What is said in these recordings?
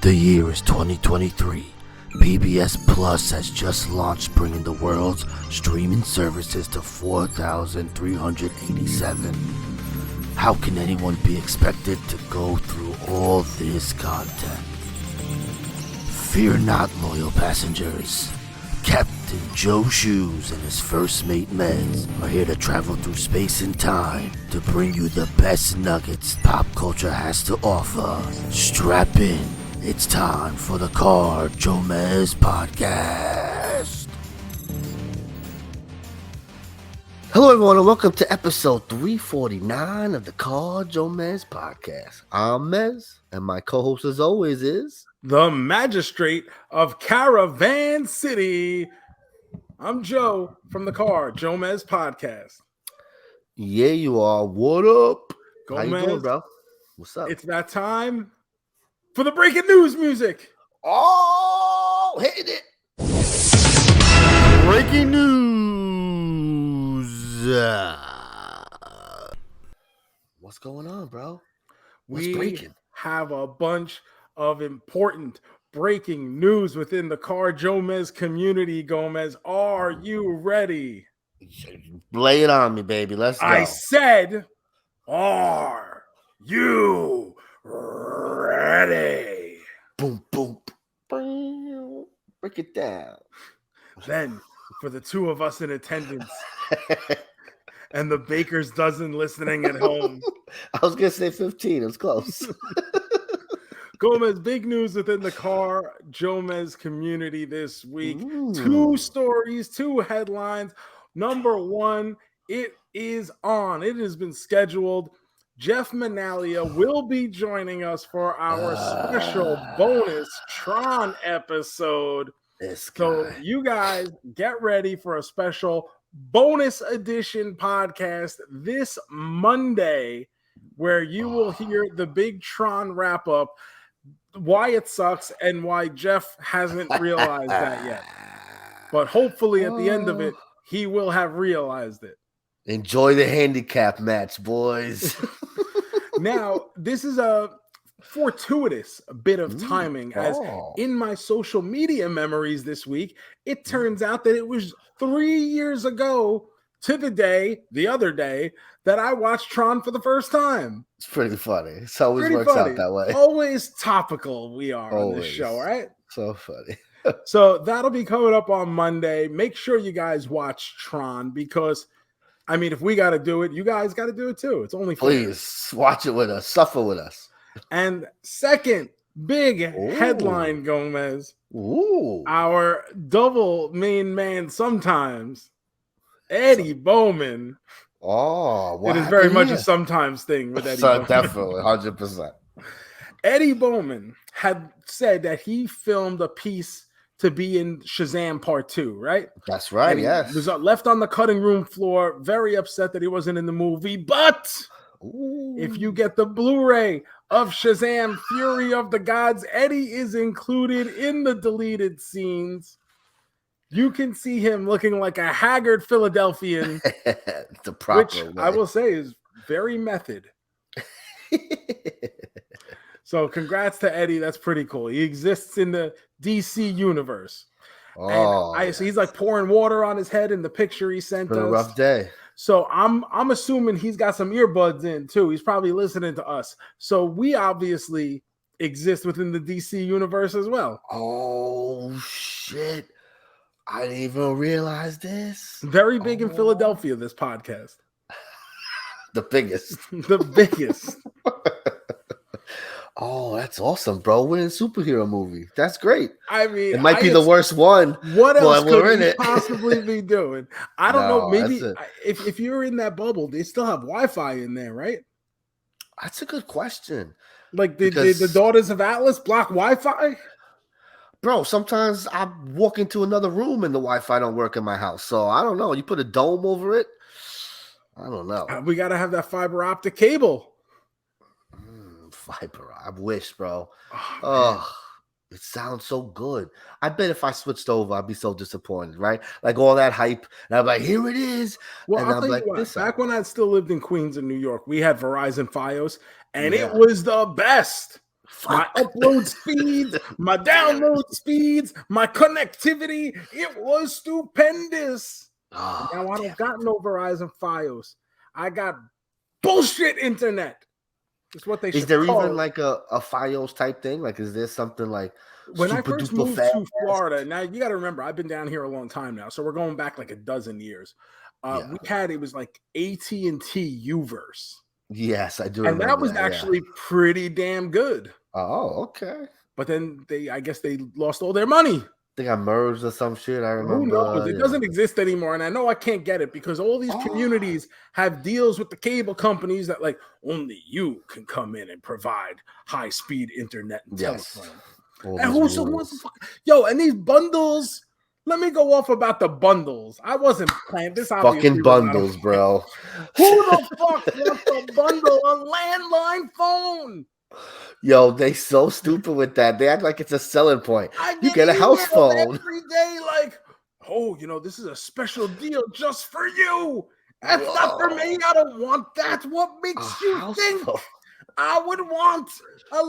The year is 2023. PBS Plus has just launched, bringing the world's streaming services to 4,387. How can anyone be expected to go through all this content? Fear not, loyal passengers. Captain Joe Shoes and his first mate Mez are here to travel through space and time to bring you the best nuggets pop culture has to offer. Strap in. It's time for the JoeMeZ podcast. Hello everyone and welcome to episode 349 of the JoeMeZ podcast. I'm Mez and my co-host as always is the magistrate of Caravan City. I'm Joe from the JoeMeZ podcast. Yeah, you are. What up? How you doing, bro? What's up? It's that time for the breaking news music. Oh, hit it. Breaking news. What's going on, bro? We have a bunch of important breaking news within the JoeMeZ community. Gomez, are you ready? Lay it on me, baby. Let's go. I said, are you ready? Boom, boom, boom. Break it down. Then, for the two of us in attendance and the baker's dozen listening at home. I was going to say 15. It was close. Gomez, big news within the JoeMeZ community this week. Ooh. 2 stories, 2 headlines. Number one, it is on. It has been scheduled. Jeff Manalia will be joining us for our special bonus Tron episode. So you guys get ready for a special bonus edition podcast this Monday where you will hear the big Tron wrap up, why it sucks and why Jeff hasn't realized that yet. But hopefully at the end of it, he will have realized it. Enjoy the handicap match, boys. Now, this is a fortuitous bit of timing, as in my social media memories this week, it turns out that it was 3 years ago to the other day, that I watched Tron for the first time. It's pretty funny. It always works out that way. Always topical we are on this show, right? So funny. So that'll be coming up on Monday. Make sure you guys watch Tron because, I mean, if we got to do it, you guys got to do it too. It's only fair. Please watch it with us. Suffer with us. And second big headline, Gomez. Our double main man sometimes, Eddie Bowman. It is very much a sometimes thing with Eddie Bowman. Definitely, 100%. Eddie Bowman had said that he filmed a piece to be in Shazam Part 2, right? That's right, and yes. He was left on the cutting room floor, very upset that he wasn't in the movie. But if you get the Blu-ray of Shazam Fury of the Gods, Eddie is included in the deleted scenes. You can see him looking like a haggard Philadelphian, the proper way. I will say is very method. So congrats to Eddie. That's pretty cool. He exists in the DC universe. So he's like pouring water on his head in the picture he sent us. A rough day. So I'm assuming he's got some earbuds in too. He's probably listening to us. So we obviously exist within the DC universe as well. Oh shit. I didn't even realize this. Very big in Philadelphia, this podcast. The biggest. The biggest. Oh, that's awesome, bro. We're in a superhero movie. That's great. I mean, it might be the worst one. What else could we possibly be doing? I don't know. Maybe if you're in that bubble, they still have Wi-Fi in there, right? That's a good question. Like, did the Daughters of Atlas block Wi-Fi? Bro, sometimes I walk into another room and the Wi-Fi don't work in my house. So I don't know. You put a dome over it? I don't know. We got to have that fiber optic cable. Fiber. I wish, bro. Oh, it sounds so good. I bet if I switched over, I'd be so disappointed, right? Like all that hype. And I'm like, here it is. Well, and I'll tell you what, back when I still lived in Queens and New York, we had Verizon Fios, and it was the best. my upload speeds, my download speeds, my connectivity. It was stupendous. Oh, now I don't got no Verizon Fios. I got bullshit internet. It's what they should Is there call even it. like a Fios type thing? Like, is there something like When I super first duper moved fast? to Florida, now you got to remember, I've been down here a long time now, so we're going back like a dozen years. Yeah. It was like AT&T Uverse. Yes, I do And remember that was that, actually pretty damn good. Oh, okay. But then I guess they lost all their money. They got merged or some shit. I remember. Who knows? It doesn't exist anymore. And I know I can't get it because all these communities have deals with the cable companies that like only you can come in and provide high-speed internet and telephone. And who's the one? Yo, and these bundles. Let me go off about the bundles. I wasn't playing this. Fucking bundles, bro. Who the fuck wants a bundle? A landline phone? Yo, they so stupid with that. They act like it's a selling point. You get a emails house phone every day. Like, oh, this is a special deal just for you. That's not for me. I don't want that. What makes you think I would want a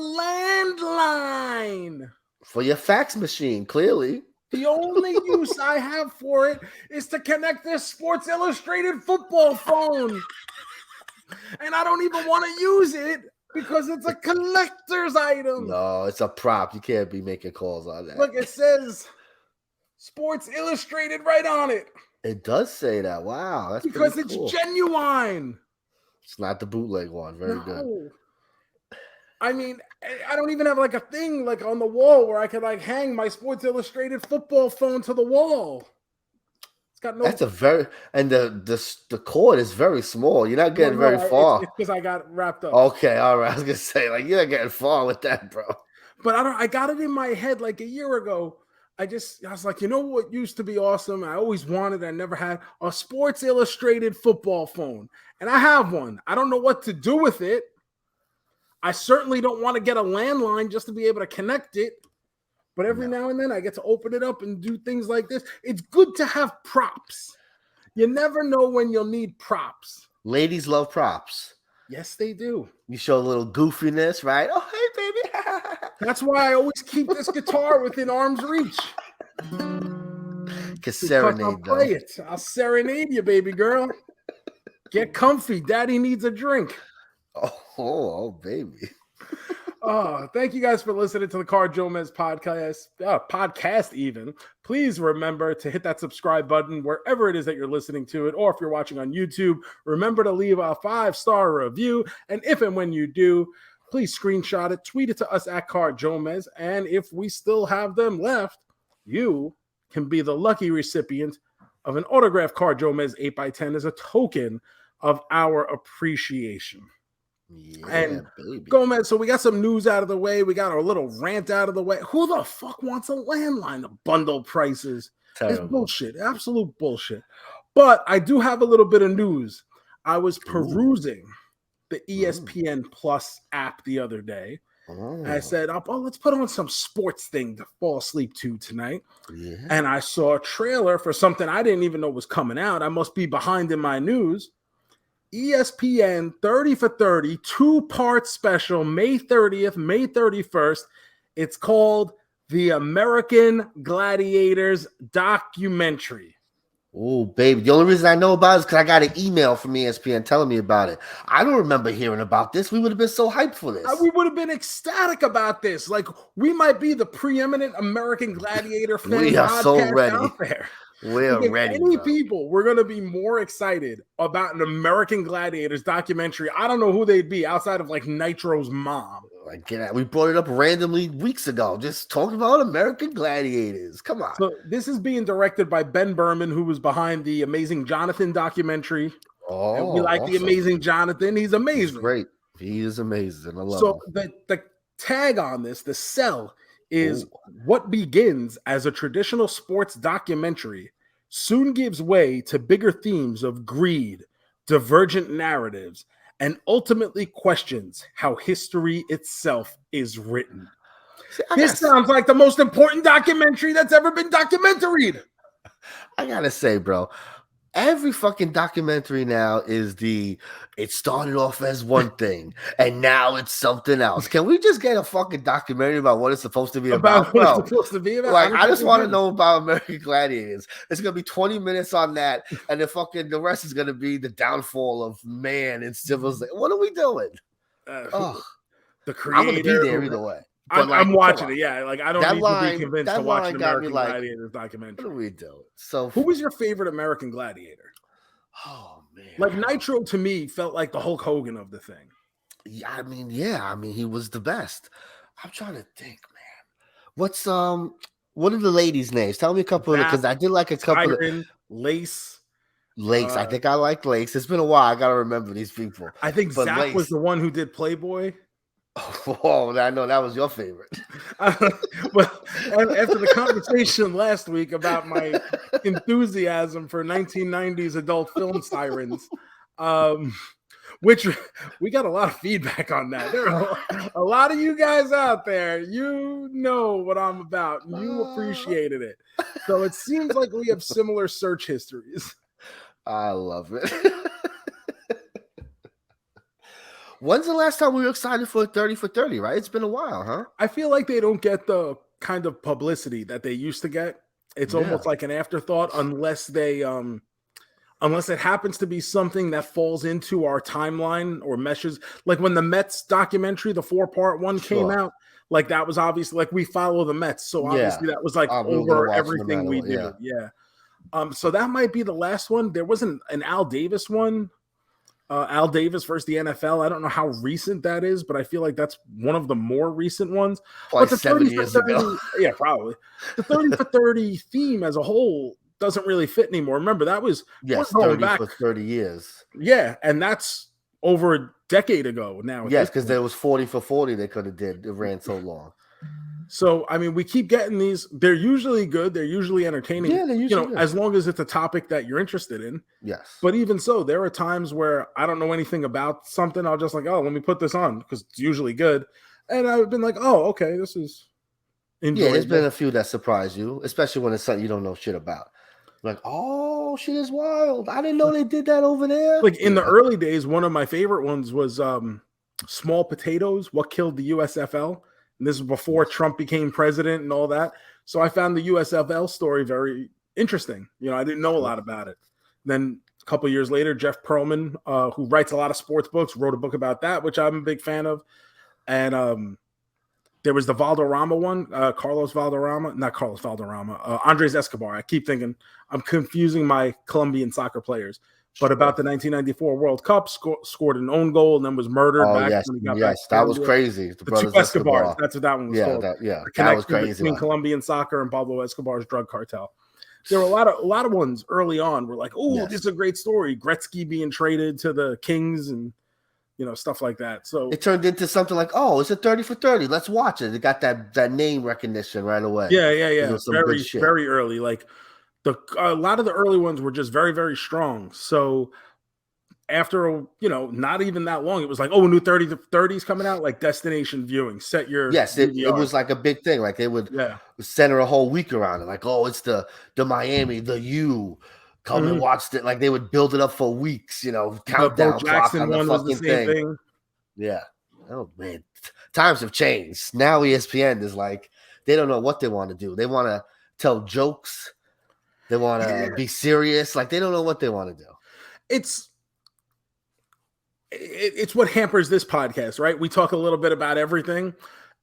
landline? For your fax machine, clearly. The only use I have for it is to connect this Sports Illustrated football phone. And I don't even want to use it because it's a collector's item. No, it's a prop. You can't be making calls on that. Look, it says Sports Illustrated right on it. It does say that. Wow. That's because it's cool. Genuine. It's not the bootleg one. Very good. I mean, I don't even have like a thing like on the wall where I could like hang my Sports Illustrated football phone to the wall. It's got no. That's a very the cord is very small. You're not getting very far. It's because I got wrapped up. Okay, all right. I was gonna say like you're not getting far with that, bro. But I got it in my head like a year ago. I was like, you know what used to be awesome? I always wanted, I never had a Sports Illustrated football phone. And I have one. I don't know what to do with it. I certainly don't want to get a landline just to be able to connect it. But every now and then I get to open it up and do things like this. It's good to have props. You never know when you'll need props. Ladies love props. Yes, they do. You show a little goofiness, right? Oh, hey, baby. That's why I always keep this guitar within arm's reach. Serenade, play it. I'll serenade you, baby girl. Get comfy. Daddy needs a drink. Oh, baby. Thank you guys for listening to the JoeMeZ podcast even. Please remember to hit that subscribe button wherever it is that you're listening to it, or if you're watching on YouTube, remember to leave a 5-star review. And if and when you do, please screenshot it, tweet it to us at JoeMeZ. And if we still have them left, you can be the lucky recipient of an autographed JoeMeZ 8x10 as a token of our appreciation. Yeah, and baby. JoeMeZ, so we got some news out of the way. We got our little rant out of the way. Who the fuck wants a landline? The bundle prices. Terrible. It's bullshit. Absolute bullshit. But I do have a little bit of news. I was perusing the ESPN Plus app the other day. I said, let's put on some sports thing to fall asleep to tonight. Yeah. And I saw a trailer for something I didn't even know was coming out. I must be behind in my news. ESPN 30 for 30, 2-part special, May 30th, May 31st. It's called The American Gladiators Documentary. Oh, baby. The only reason I know about it is because I got an email from ESPN telling me about it. I don't remember hearing about this. We would have been so hyped for this. We would have been ecstatic about this. Like, we might be the preeminent American Gladiator fan we are so ready. Out there. We're ready. Any people, we're going to be more excited about an American Gladiators documentary. I don't know who they'd be outside of like Nitro's mom. Like, get out. We brought it up randomly weeks ago, just talking about American Gladiators. Come on. So this is being directed by Ben Berman, who was behind the Amazing Jonathan documentary. Oh, and we like awesome. The Amazing Jonathan. He's amazing. He's great. He is amazing. I love him. So the tag on this, the sell, is what begins as a traditional sports documentary soon gives way to bigger themes of greed, divergent narratives, and ultimately questions how history itself is written. This sounds like the most important documentary that's ever been documentaried. I gotta say, bro, Every fucking documentary now is it started off as one thing and now it's something else. Can we just get a fucking documentary about what it's supposed to be About about, what it's bro? supposed to be about. Like, don't I think just we want to can. know about American Gladiators. It's gonna be 20 minutes on that, and the rest is gonna be the downfall of man and civilization. What are we doing? Oh, The I'm gonna be creator. there either way. But I'm like, come watching on, it. Yeah, like I don't need to be convinced to that watch an line got me American like, Gladiators what are documentary. we doing? So, Who was your favorite American Gladiator? oh man, Like Nitro to me felt like the Hulk Hogan of the thing. yeah, I mean, he was the best. I'm trying to think, man. What are the ladies' names? Tell me a couple of because I did like a couple of Siren, Lace. Lakes. I think I like Lakes. It's been a while. I gotta remember these people. I think But Zach was Lace, the one who did Playboy. oh, I know that was your favorite. Well, after the conversation last week about my enthusiasm for 1990s adult film sirens, which we got a lot of feedback on that. There are a lot of you guys out there, you know what I'm about, and you appreciated it. So it seems like we have similar search histories. I love it. When's the last time we were excited for 30 for 30, right? It's been a while, huh? I feel like they don't get the kind of publicity that they used to get. It's almost like an afterthought unless it happens to be something that falls into our timeline or meshes. Like when the Mets documentary, the 4-part one came out, like that was obviously like we follow the Mets. So obviously that was like over everything we do. Yeah. So that might be the last one. There wasn't an Al Davis one. Al Davis versus the NFL. I don't know how recent that is, but I feel like that's one of the more recent ones. Probably but the 7 30 years for 30, ago. Yeah, probably. The 30 for 30 theme as a whole doesn't really fit anymore. Remember, that was going 30 back for 30 years. Yeah, and that's over a decade ago now. Yes, because there was 40 for 40 they could have did. It ran so long. So, I mean, we keep getting these. They're usually good. They're usually entertaining. Yeah, they're usually good. As long as it's a topic that you're interested in. Yes. But even so, there are times where I don't know anything about something. I'll just like, oh, let me put this on because it's usually good. And I've been like, oh, okay, this is enjoyable. Yeah, there's been a few that surprise you, especially when it's something you don't know shit about. Like, oh, shit is wild. I didn't know they did that over there. Like in the early days, one of my favorite ones was Small Potatoes, What Killed the USFL. And this was before Trump became president and all that. So I found the USFL story very interesting. I didn't know a lot about it. Then a couple of years later, Jeff Pearlman, who writes a lot of sports books, wrote a book about that, which I'm a big fan of. And there was the Valderrama one, not Carlos Valderrama, Andres Escobar. I keep thinking I'm confusing my Colombian soccer players. But about the 1994 World Cup, scored an own goal and then was murdered. Yes, that was crazy. The two Escobars. That's what that one was called. That was crazy. Between Colombian soccer and Pablo Escobar's drug cartel. There were a lot of ones early on. Were like, oh, this is a great story. Gretzky being traded to the Kings and stuff like that. So it turned into something like, oh, it's a 30 for 30. Let's watch it. It got that name recognition right away. Yeah. Very early. Like a lot of the early ones were just very, very strong. So after, not even that long, it was like, oh, a new 30 to 30s coming out, like destination viewing. Set your it was like a big thing. Like they would center a whole week around it. Like, oh, it's the Miami, the U. Come and watch it. Like they would build it up for weeks, countdown clock on the fucking thing. Yeah. Oh man, times have changed. Now ESPN is like they don't know what they want to do. They want to tell jokes. They want to be serious. Like they don't know what they want to do. It's what hampers this podcast, right? We talk a little bit about everything,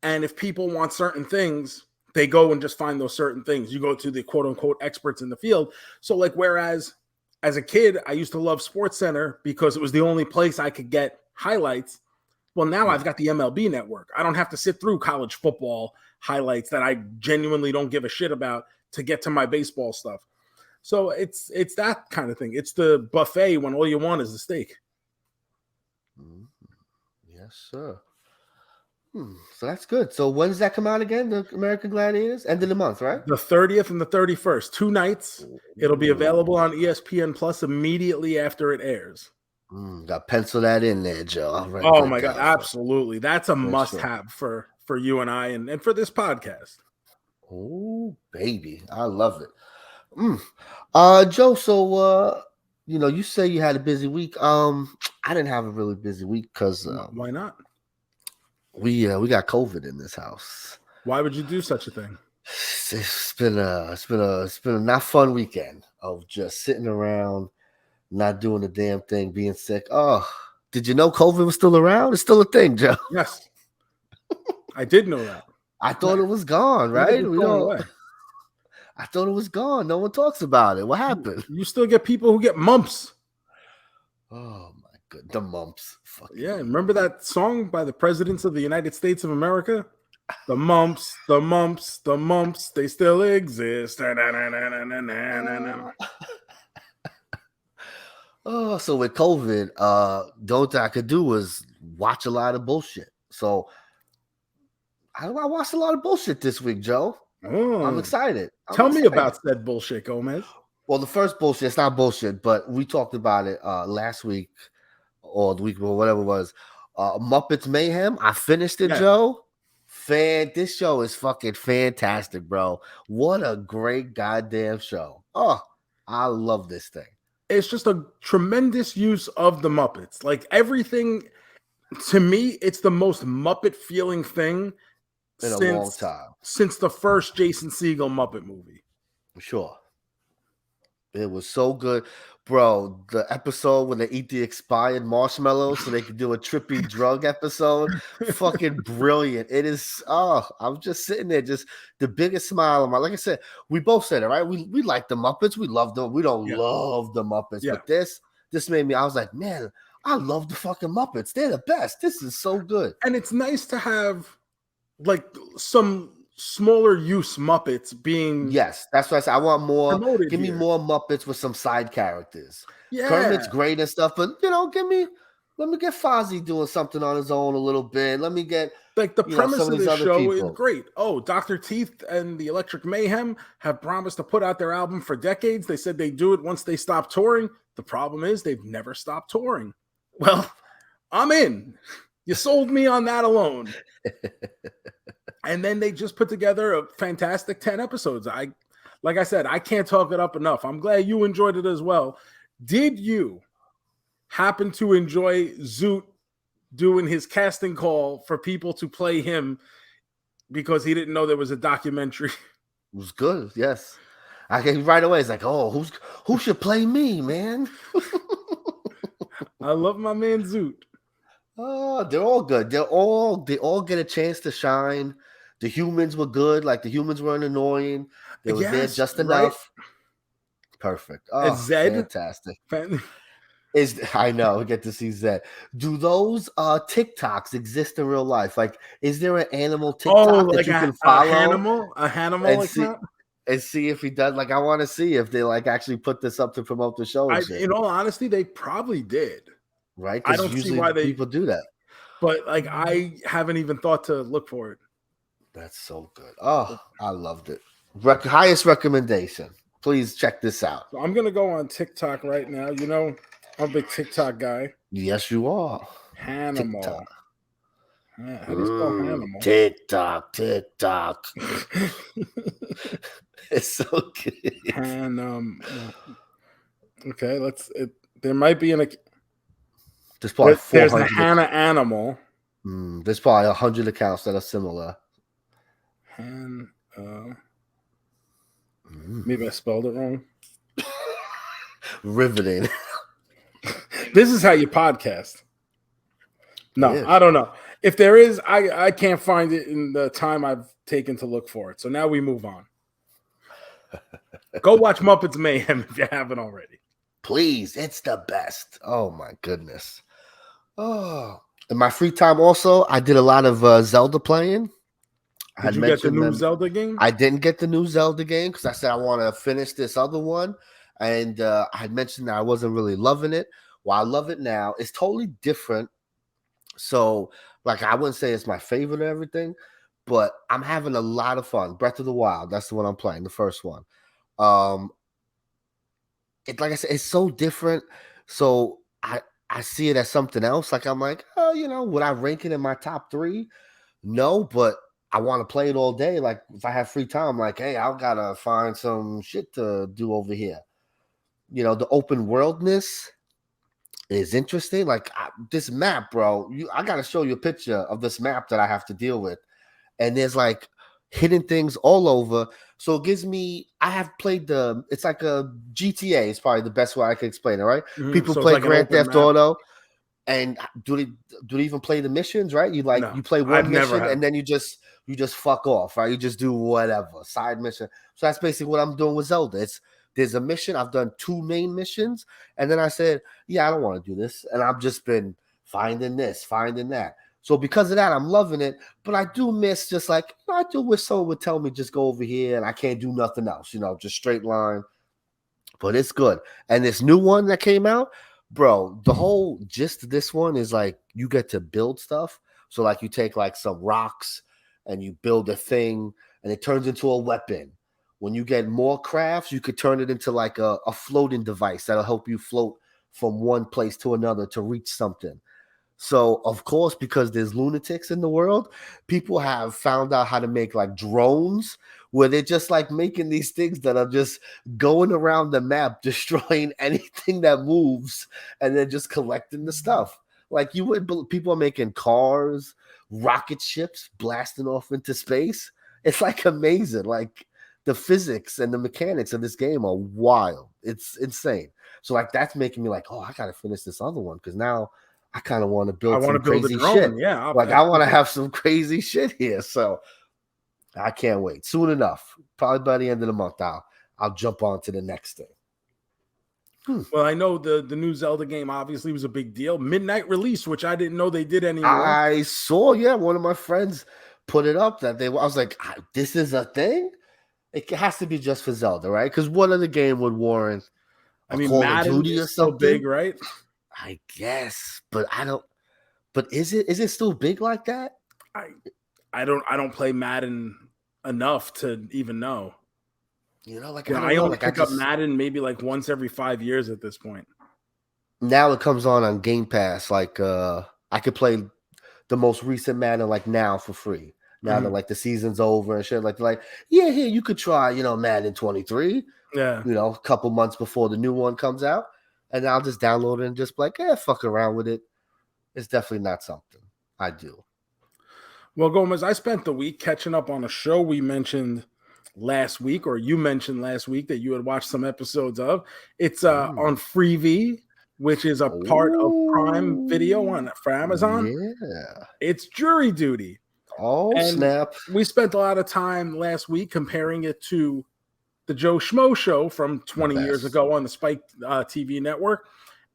and if people want certain things, they go and just find those certain things. You go to the quote unquote experts in the field. So like, whereas as a kid, I used to love SportsCenter because it was the only place I could get highlights. Well, now I've got the MLB network. I don't have to sit through college football highlights that I genuinely don't give a shit about to get to my baseball stuff. So it's that kind of thing. It's the buffet when all you want is the steak. Yes, sir. So that's good. So when does that come out again? The American Gladiators? End of the month, right? The 30th and the 31st. 2 nights. It'll be available on ESPN Plus immediately after it airs. Got to pencil that in there, Joe. Oh my God, absolutely. That's a must-have for you and I and for this podcast. Oh, baby. I love it. Joe, so you say you had a busy week. I didn't have a really busy week because Why not? we got COVID in this house. Why would you do such a thing? It's been a not fun weekend of just sitting around, not doing a damn thing, being sick. Oh, did you know COVID was still around? It's still a thing, Joe. Yes, I did know that. I thought it was gone, I think right? it's We going don't. away. I thought it was gone. No one talks about it. What happened? You still get people who get mumps. Oh my god, the mumps. Fucking Yeah, remember that song by the presidents of the United States of America? The mumps, the mumps, the mumps, they still exist. Oh, so with COVID, the only thing I could do was watch a lot of bullshit. So I watched a lot of bullshit this week, Joe. I'm Oh, excited. tell me about said bullshit, JoeMeZ. Well, the first bullshit, it's not bullshit, but we talked about it last week or the week before, whatever it was. Muppets Mayhem. I finished it, Yeah. Joe. This show is fucking fantastic, bro. What a great goddamn show. Oh, I love this thing. It's just a tremendous use of the Muppets. Like everything, to me, it's the most Muppet feeling thing In a long time. since the first Jason Segel Muppet movie. For sure. It was so good. Bro, the episode when they eat the expired marshmallows so they can do a trippy drug episode, fucking brilliant. It is, I'm just sitting there, just the biggest smile on my, like I said, we both said it, right? We like the Muppets. We love them. We don't love the Muppets, Yeah. but this made me, I was like, man, I love the fucking Muppets. They're the best. This is so good. And it's nice to have like some smaller use Muppets being Yes, that's what I said. I want more. promoted Give me here. more Muppets with some side characters. Yeah. Kermit's great and stuff, but let me get Fozzie doing something on his own a little bit. Let me get Like the premise some of of these this other show is people. great. Oh, Dr. Teeth and the Electric Mayhem have promised to put out their album for decades. They said they'd do it once they stop touring. The problem is they've never stopped touring. Well, I'm in. You sold me on that alone. And then they just put together a fantastic 10 episodes. Like I said, I can't talk it up enough. I'm glad you enjoyed it as well. Did you happen to enjoy Zoot doing his casting call for people to play him because he didn't know there was a documentary? It was good, yes. I came right away. It's like, oh, who should play me, man? I love my man Zoot. Oh, they're all good. They all get a chance to shine. The humans were good. Like the humans weren't annoying. They were there just enough. Perfect. Oh, Zed? fantastic. I know, we get to see Zed. Do those TikToks exist in real life? Like, is there an animal TikTok that you can follow? A Hanimal account? And see if he does. Like, I want to see if they like actually put this up to promote the show. In all honesty, they probably did. Right? I don't see why people do that. But like, I haven't even thought to look for it. That's so good. Oh, I loved it. Highest recommendation. Please check this out. So I'm gonna go on TikTok right now. You know, I'm a big TikTok guy. Yes, you are. Hanimal. How do you spell Hanimal? TikTok. It's so good. Okay, there might be There's probably 400. There's a Hannah Animal. There's probably 100 accounts that are similar. Maybe I spelled it wrong. Riveting. This is how you podcast. No, I don't know. If there is, I can't find it in the time I've taken to look for it. So now we move on. Go watch Muppets Mayhem if you haven't already. Please, it's the best. Oh my goodness. Oh, in my free time also, I did a lot of Zelda playing. Did you get the new Zelda game? I didn't get the new Zelda game because I said I want to finish this other one. And I had mentioned that I wasn't really loving it. Well, I love it now. It's totally different. So, like, I wouldn't say it's my favorite or everything, but I'm having a lot of fun. Breath of the Wild, that's the one I'm playing, the first one. Like I said, it's so different. So I see it as something else. Like, I'm like, oh, would I rank it in my top 3? No, but I want to play it all day. Like, if I have free time, I'm like, hey, I've got to find some shit to do over here. the open worldness is interesting. Like this map, bro. I gotta show you a picture of this map that I have to deal with, and there's like hidden things all over. So it gives me. I have played It's like a GTA. Is probably the best way I can explain it. Right? People So it's play like an Grand open Theft map. Auto, and do they even play the missions? Right? No, You play I've one never mission had. and then you just fuck off. Right? You just do whatever side mission. So that's basically what I'm doing with Zelda. There's a mission. I've done 2 main missions, and then I said, yeah, I don't want to do this, and I've just been finding this, finding that. So because of that, I'm loving it. But I do miss just like I do wish someone would tell me just go over here and I can't do nothing else. Just straight line. But it's good. And this new one that came out, bro, the whole gist of this one is like you get to build stuff. So like you take like some rocks and you build a thing and it turns into a weapon. When you get more crafts, you could turn it into like a floating device that'll help you float from one place to another to reach something. So, of course, because there's lunatics in the world, people have found out how to make like drones where they're just like making these things that are just going around the map, destroying anything that moves, and then just collecting the stuff. Like people are making cars, rocket ships blasting off into space. It's like amazing. Like the physics and the mechanics of this game are wild. It's insane. So, like, that's making me like, oh, I got to finish this other one because now I kind of want to I build want to some build a crazy shit. drone. Yeah, Like I want to have some crazy shit here. So I can't wait. Soon enough, probably by the end of the month, I'll jump on to the next thing. Well, I know the new Zelda game obviously was a big deal. Midnight release, which I didn't know they did anymore. I saw, one of my friends put it up that I was like, this is a thing? It has to be just for Zelda, right? Because what other game would warrant I a mean, Call of Madden Duty or is still something? big, right? I guess, but I don't. But is it still big like that? I don't play Madden enough to even know. Like You I know, don't I know. only Like I pick up just Madden maybe like once every 5 years at this point. now it comes on Game Pass. Like I could play the most recent Madden like now for free. Now that Mhm. like the season's over and shit, like yeah, here you could try Madden 23. Yeah. A couple months before the new one comes out, and I'll just download it and just be like, fuck around with it. It's definitely not something I do. Well, Gomez, I spent the week catching up on a show we mentioned last week, or you mentioned last week that you had watched some episodes of. It's Ooh. on Freevee, which is a part of Prime Video for Amazon. Yeah. It's Jury Duty. Oh And snap! we spent a lot of time last week comparing it to the Joe Schmo show from The 20 years best. ago on the Spike TV network.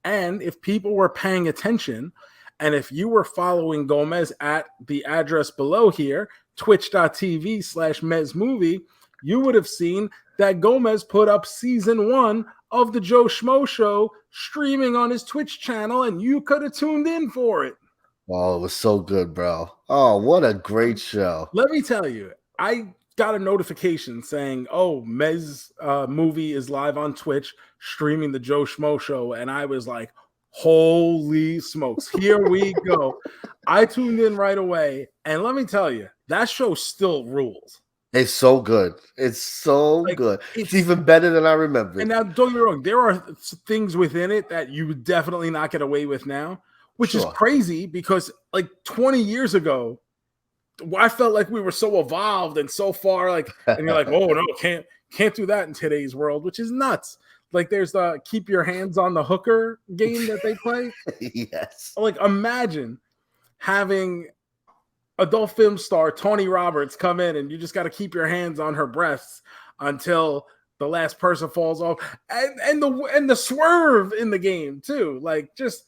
And if people were paying attention, and if you were following Gomez at the address below here, twitch.tv/mezmovie, you would have seen that Gomez put up season 1 of the Joe Schmo show streaming on his Twitch channel, and you could have tuned in for it. Oh, it was so good, bro. Oh, what a great show. Let me tell you, I got a notification saying, "Oh, Mez movie is live on Twitch streaming the Joe Schmo show," and I was like, "Holy smokes, here we go!" I tuned in right away, and let me tell you, that show still rules. It's so good. It's so Like good. It's even better than I remembered. And now, don't get me wrong, there are things within it that you would definitely not get away with now, which is Sure. crazy because like 20 years ago, I felt like we were so evolved and so far, like, and you're like, oh no, can't do that in today's world, which is nuts. Like there's the keep your hands on the hooker game that they play. Yes. Like imagine having adult film star Tony Roberts come in and you just got to keep your hands on her breasts until the last person falls off, and the swerve in the game too. Like just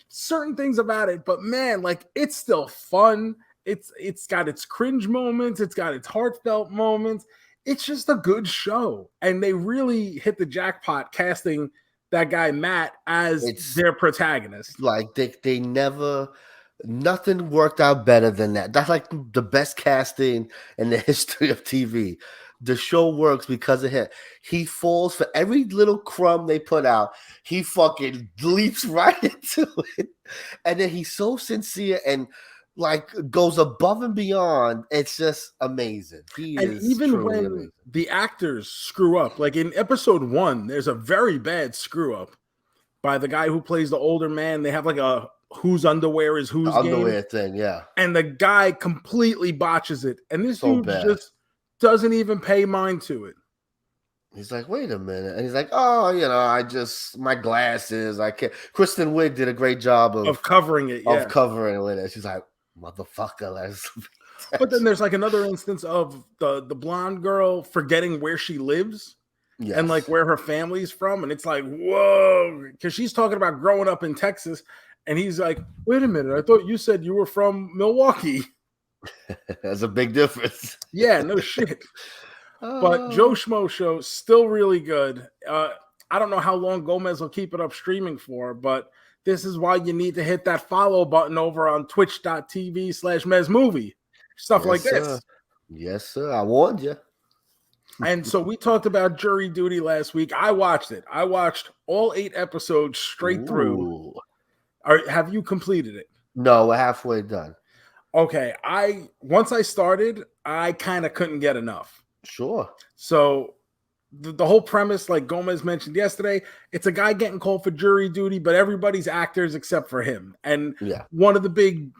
certain things about it, but man, like it's still fun. It's got its cringe moments, it's got its heartfelt moments. It's just a good show, and they really hit the jackpot casting that guy Matt as their protagonist. Like they never nothing worked out better than that. That's like the best casting in the history of TV. The show works because of him. He falls for every little crumb they put out. He fucking leaps right into it. And then he's so sincere. And like goes above and beyond. It's just amazing. He And is even truly when amazing. the actors screw up, like in episode 1, there's a very bad screw up by the guy who plays the older man. They have like a whose underwear is whose The game, underwear thing, yeah. and the guy completely botches it. And this So dude bad. just doesn't even pay mind to it. He's like, wait a minute. And he's like, oh, my glasses. I can't. Kristen Wiig did a great job Of covering it, yeah. of covering it with it. She's like, motherfucker. But then there's like another instance of the blonde girl forgetting where she lives. Yes. And like where her family's from. And it's like, whoa, because she's talking about growing up in Texas. And he's like, wait a minute, I thought you said you were from Milwaukee. That's a big difference. Yeah, no shit. But Joe Schmo Show, still really good. I don't know how long JoeMeZ will keep it up streaming for, but this is why you need to hit that follow button over on twitch.tv/mezmovie. Stuff like this. Yes, sir. I warned you. And so we talked about Jury Duty last week. I watched it. I watched all 8 episodes straight through. Have you completed it? No, we're halfway done. Okay. Once I started, I kind of couldn't get enough. Sure. So the whole premise, like JoeMeZ mentioned yesterday, it's a guy getting called for jury duty, but everybody's actors except for him. And one of the big,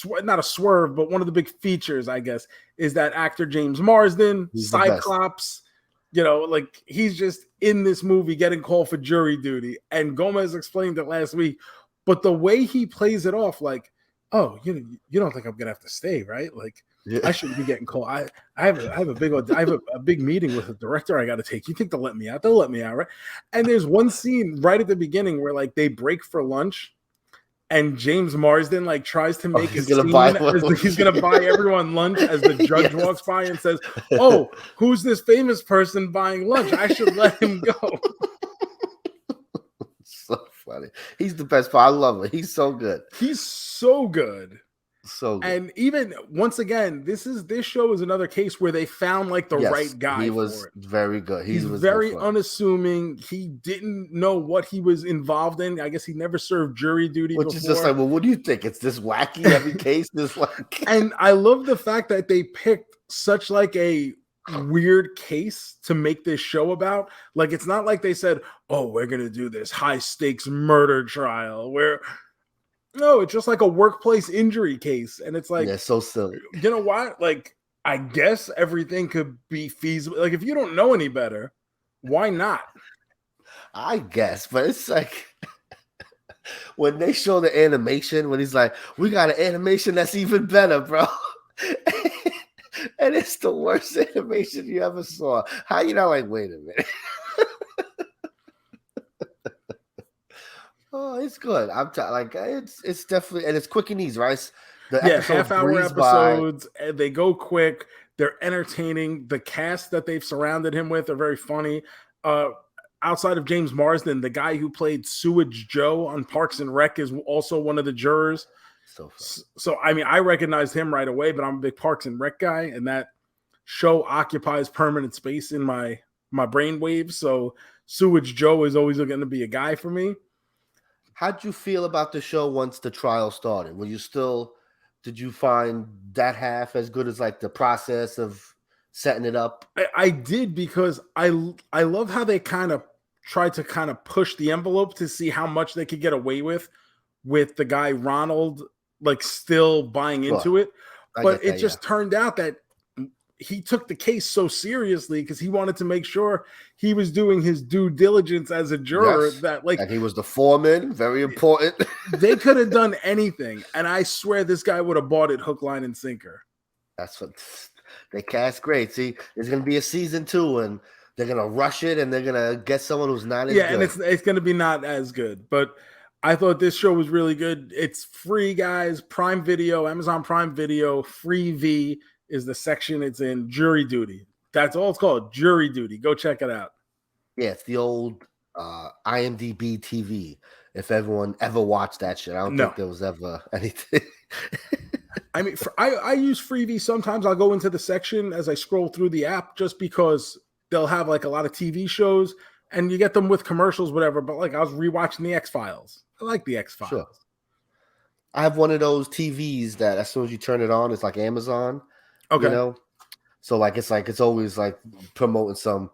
not a swerve, but one of the big features, I guess, is that actor James Marsden, Cyclops, like he's just in this movie getting called for jury duty. And JoeMeZ explained it last week, but the way he plays it off, like, oh, you don't think I'm gonna have to stay, right? Like, I shouldn't be getting called. I have a big meeting with a director I got to take. You think they'll let me out? They'll let me out, right? And there's one scene right at the beginning where like they break for lunch, and James Marsden like tries to make he's gonna buy everyone lunch as the judge walks by and says, "Oh, who's this famous person buying lunch? I should let him go." So funny. He's the best part. I love it. He's so good. He's so good. So good. And even once again, this show is another case where they found like the right guy. He was very good. He's very unassuming. He didn't know what he was involved in. I guess he never served jury duty before. Is just like, well, what do you think? It's this wacky every case. This like, and I love the fact that they picked such like a weird case to make this show about. Like, it's not like they said, "Oh, we're gonna do this high stakes murder trial," where no, it's just like a workplace injury case. And it's like, so silly. You know what? Like, I guess everything could be feasible. Like, if you don't know any better, why not? I guess, but it's like when they show the animation, when he's like, we got an animation that's even better, bro. And it's the worst animation you ever saw. How you not like, wait a minute? Oh, it's good. I'm like it's definitely, and it's quick and easy, right? Half-hour episodes. They go quick. They're entertaining. The cast that they've surrounded him with are very funny. Outside of James Marsden, the guy who played Sewage Joe on Parks and Rec is also one of the jurors. So I mean, I recognized him right away, but I'm a big Parks and Rec guy, and that show occupies permanent space in my brain waves. So Sewage Joe is always going to be a guy for me. How'd you feel about the show once the trial started? Did you find that half as good as like the process of setting it up? I did, because I love how they kind of tried to kind of push the envelope to see how much they could get away with the guy Ronald like still buying into it. But it just turned out that he took the case so seriously because he wanted to make sure he was doing his due diligence as a juror. And he was the foreman, very important. They could have done anything, and I swear this guy would have bought it hook, line, and sinker. That's what they cast great. See, there's going to be a season 2, and they're going to rush it, and they're going to get someone who's not as good. And it's going to be not as good, but I thought this show was really good. It's free, guys. Prime Video, Amazon Prime Video, Free V is the section it's in. Jury Duty. That's all it's called. Jury Duty. Go check it out. Yeah, it's the old IMDb TV. If everyone ever watched that shit, I don't think there was ever anything. I mean, I use Freevee sometimes. I'll go into the section as I scroll through the app just because they'll have like a lot of TV shows and you get them with commercials, whatever. But like I was rewatching the X-Files. I like the X-Files. Sure. I have one of those TVs that as soon as you turn it on, it's like Amazon, you Okay. know. So it's always like promoting some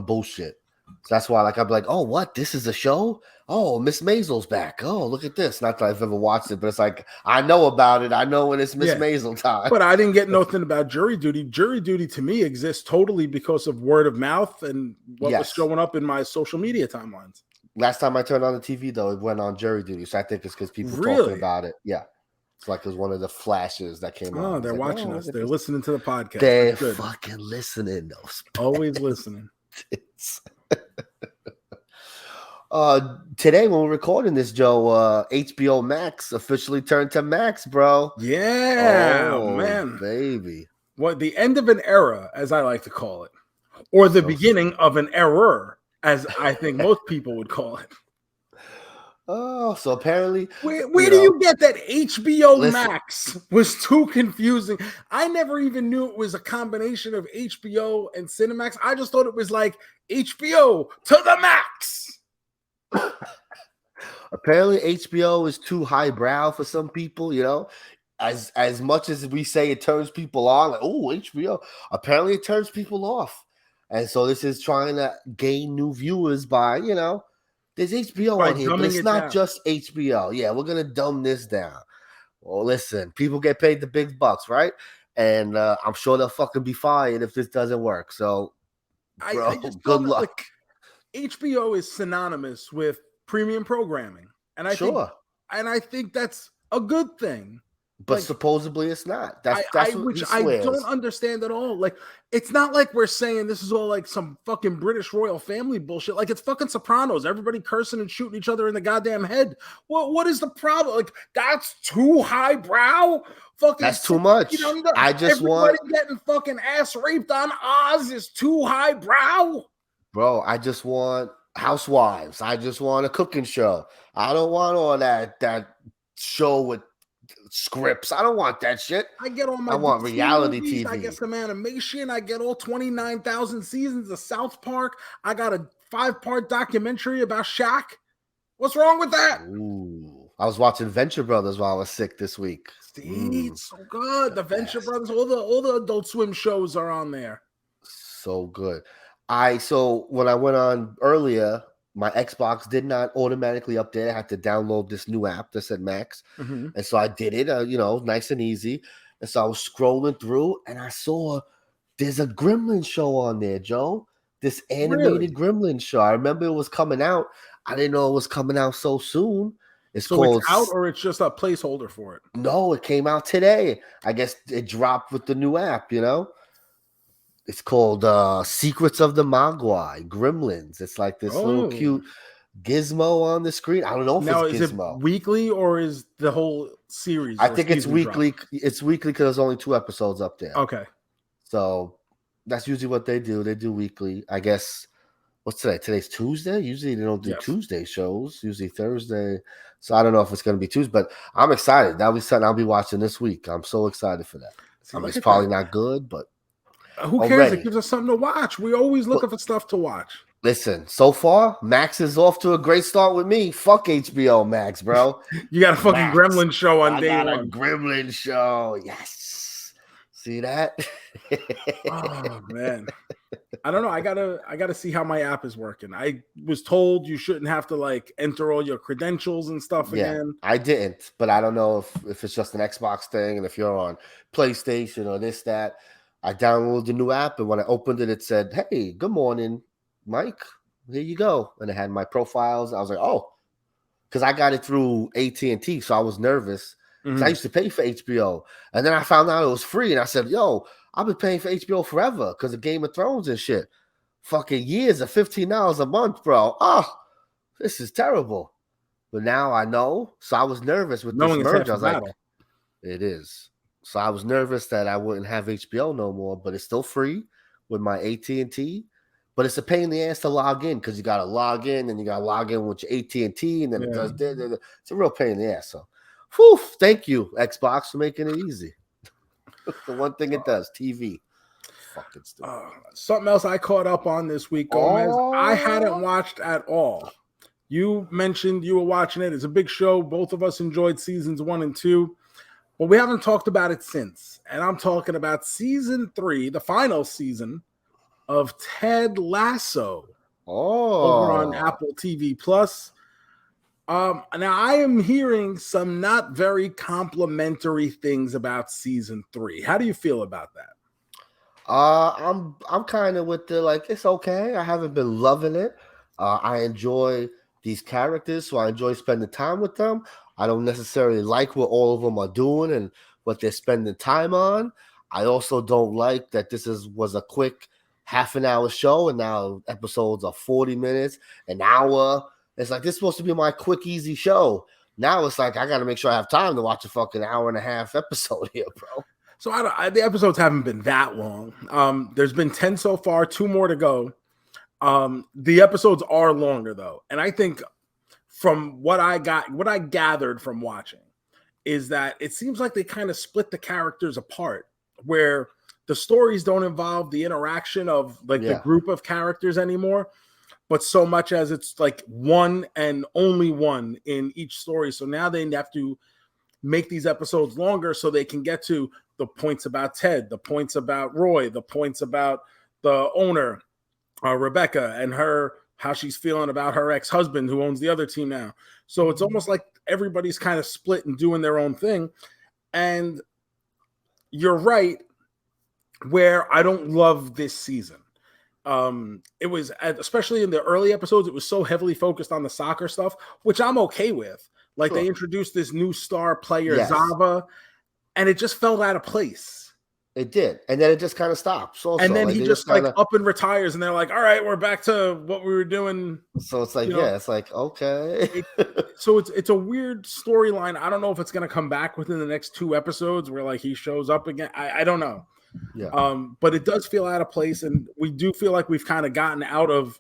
bullshit. So that's why I'd be like, oh, what? This is a show? Oh, Miss Maisel's back. Oh, look at this. Not that I've ever watched it, but it's like I know about it. I know when it's Miss Yeah. Maisel time. But I didn't get nothing about Jury Duty. Jury Duty to me exists totally because of word of mouth and what was showing up in my social media timelines. Last time I turned on the TV, though, it went on Jury Duty. So I think it's because people Really? talking about it. Yeah. It's like it was one of the flashes that came on. Oh, they're watching us. They're listening to the podcast. They're fucking listening. Those always listening. Today when we're recording this, Joe, HBO Max officially turned to Max, bro. Yeah, man, baby. What the end of an era, as I like to call it, or the beginning of an error, as I think most people would call it. Oh, so apparently, where do you get that HBO Max was too confusing? I never even knew it was a combination of HBO and Cinemax. I just thought it was like HBO to the max. Apparently, HBO is too highbrow for some people, you know. As much as we say it turns people on, like, oh, HBO, apparently it turns people off. And so this is trying to gain new viewers by, you know, there's HBO on here, but it's not just HBO. Yeah, we're going to dumb this down. Well, listen, people get paid the big bucks, right? And I'm sure they'll fucking be fired if this doesn't work. So, bro, good luck. Like, HBO is synonymous with premium programming. And I think that's a good thing. But like, supposedly it's not. That's which I don't understand at all. Like, it's not like we're saying this is all like some fucking British royal family bullshit. Like, it's fucking Sopranos. Everybody cursing and shooting each other in the goddamn head. What is the problem? Like, that's too highbrow. Fucking that's too much. I just want getting fucking ass raped on Oz is too highbrow. Bro, I just want Housewives. I just want a cooking show. I don't want all that show with scripts. I don't want that shit. I get all my I want reality movies, TV. I get some animation. I get all 29,000 seasons of South Park. I got a 5-part documentary about Shaq. What's wrong with that? Ooh, I was watching Venture Brothers while I was sick this week. See, it's so good. The Venture Brothers, all the Adult Swim shows are on there. So good. So when I went on earlier, my Xbox did not automatically update. I had to download this new app that said Max. Mm-hmm. And so I did it, nice and easy. And so I was scrolling through and I saw there's a Gremlin show on there, Joe. This animated Gremlin show. I remember it was coming out. I didn't know it was coming out so soon. It's out, or it's just a placeholder for it? No, it came out today. I guess it dropped with the new app, you know? It's called Secrets of the Mogwai, Gremlins. It's like this little cute gizmo on the screen. I don't know if it's Gizmo. Is it weekly or is the whole series? I think it's weekly. It's weekly because there's only 2 episodes up there. Okay. So that's usually what they do. They do weekly. I guess, what's today? Today's Tuesday? Usually they don't do Tuesday shows. Usually Thursday. So I don't know if it's going to be Tuesday, but I'm excited. That'll be something I'll be watching this week. I'm so excited for that. It's probably not good, but who cares? It gives us something to watch. We always looking for stuff to watch. Listen, so far, Max is off to a great start with me. Fuck HBO Max, bro. You got a fucking Gremlin show on day one. I got a Gremlin show. Yes. See that? Oh man. I don't know. I gotta see how my app is working. I was told you shouldn't have to like enter all your credentials and stuff again. I didn't, but I don't know if it's just an Xbox thing and if you're on PlayStation or this, that. I downloaded the new app, and when I opened it, it said, "Hey, good morning, Mike. Here you go." And it had my profiles. I was like, "Oh," because I got it through AT&T, so I was nervous. Mm-hmm. I used to pay for HBO, and then I found out it was free, and I said, "Yo, I've been paying for HBO forever because of Game of Thrones and shit. Fucking years of $15 a month, bro. Oh, this is terrible." But now I know, so I was nervous with this merge. I was like, "It is." So I was nervous that I wouldn't have HBO no more, but it's still free with my AT&T. But it's a pain in the ass to log in because you got to log in and you got to log in with your AT&T, and then it does that. It's a real pain in the ass. So, thank you, Xbox, for making it easy. The one thing it does, TV. Fucking stupid. Something else I caught up on this week, JoeMeZ, I hadn't watched at all. You mentioned you were watching it. It's a big show. Both of us enjoyed seasons 1 and 2, but we haven't talked about it since. And I'm talking about season 3, the final season of Ted Lasso over on Oh, Apple TV Plus. Now I am hearing some not very complimentary things about season 3. How do you feel about that? I'm kind of with the like it's okay. I haven't been loving it. I enjoy these characters, so I enjoy spending time with them. I don't necessarily like what all of them are doing and what they're spending time on. I also don't like that was a quick half an hour show and now episodes are 40 minutes, an hour. It's like this is supposed to be my quick, easy show. Now it's like I got to make sure I have time to watch a fucking hour and a half episode here, bro. So the episodes haven't been that long. There's been 10 so far, 2 more to go. The episodes are longer though. And I think from what I gathered from watching is that it seems like they kind of split the characters apart where the stories don't involve the interaction of like the group of characters anymore, but so much as it's like one and only one in each story. So now they have to make these episodes longer so they can get to the points about Ted, the points about Roy, the points about the owner, Rebecca, and how she's feeling about her ex-husband who owns the other team now. So it's almost like everybody's kind of split and doing their own thing. And you're right, where I don't love this season. It was, especially in the early episodes, it was so heavily focused on the soccer stuff, which I'm okay with. Like they introduced this new star player, Zava, and it just fell out of place. It did. And then it just kind of stops. Also. And then he just like up and retires, and they're like, all right, we're back to what we were doing. So it's like, it's like, okay. So it's a weird storyline. I don't know if it's going to come back within the next 2 episodes where like he shows up again. I don't know. Yeah. But it does feel out of place. And we do feel like we've kind of gotten out of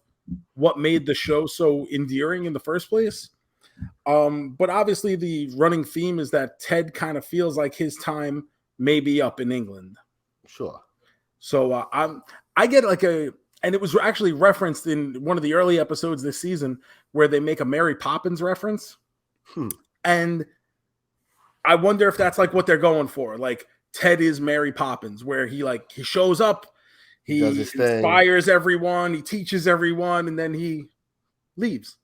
what made the show so endearing in the first place. But obviously the running theme is that Ted kind of feels like his time may be up in England. Sure. So I get like and it was actually referenced in one of the early episodes this season where they make a Mary Poppins reference. And I wonder if that's like what they're going for. Like Ted is Mary Poppins, where he shows up, he inspires everyone, he teaches everyone, and then he leaves.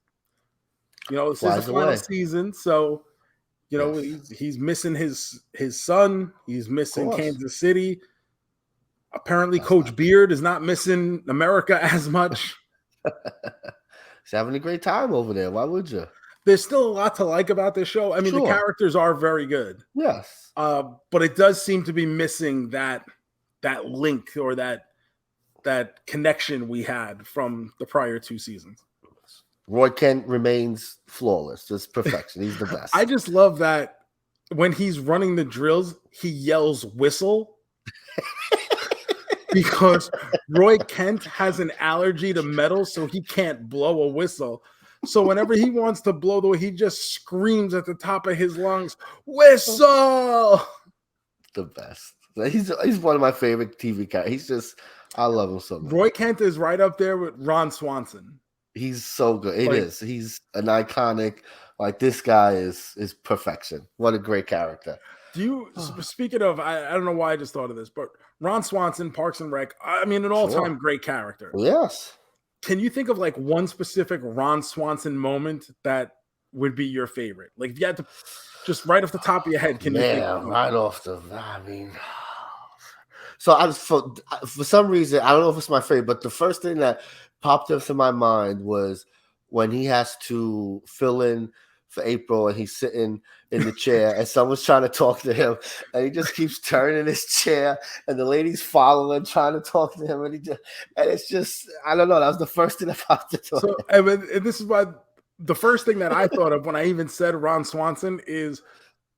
This is the final season, so he's missing his son, he's missing Kansas City. Apparently, Coach Beard is not missing America as much. He's having a great time over there. Why would you? There's still a lot to like about this show. I mean, the characters are very good. Yes. But it does seem to be missing that link or that connection we had from the prior 2 seasons. Roy Kent remains flawless, just perfection. He's the best. I just love that when he's running the drills, he yells whistle. Because Roy Kent has an allergy to metal, so he can't blow a whistle. So whenever he wants to blow he just screams at the top of his lungs, whistle! The best. He's one of my favorite TV characters. I love him so much. Roy Kent is right up there with Ron Swanson. He's so good. It is. He's an iconic. Like this guy is perfection. What a great character. Speaking of, I don't know why I just thought of this, but Ron Swanson, Parks and Rec, I mean, an all-time great character. Yes. Can you think of like one specific Ron Swanson moment that would be your favorite? Like if you had to just right off the top of your head, can you think of right off the, I mean, so for some reason, I don't know if it's my favorite, but the first thing that popped up to my mind was when he has to fill in for April and he's sitting in the chair and someone's trying to talk to him and he just keeps turning his chair and the lady's following trying to talk to him and it's just, I don't know, that was the first thing that popped up. So and this is why the first thing that I thought of when I even said Ron Swanson is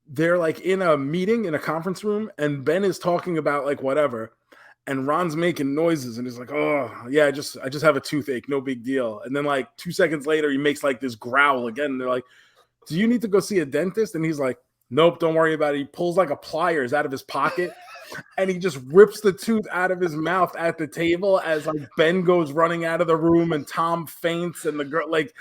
they're like in a meeting in a conference room and Ben is talking about like whatever and Ron's making noises and he's like, oh yeah, I just have a toothache, no big deal. And then like 2 seconds later he makes like this growl again and they're like, do you need to go see a dentist? And he's like, nope, don't worry about it. He pulls like a pliers out of his pocket and he just rips the tooth out of his mouth at the table as like Ben goes running out of the room and Tom faints and the girl, like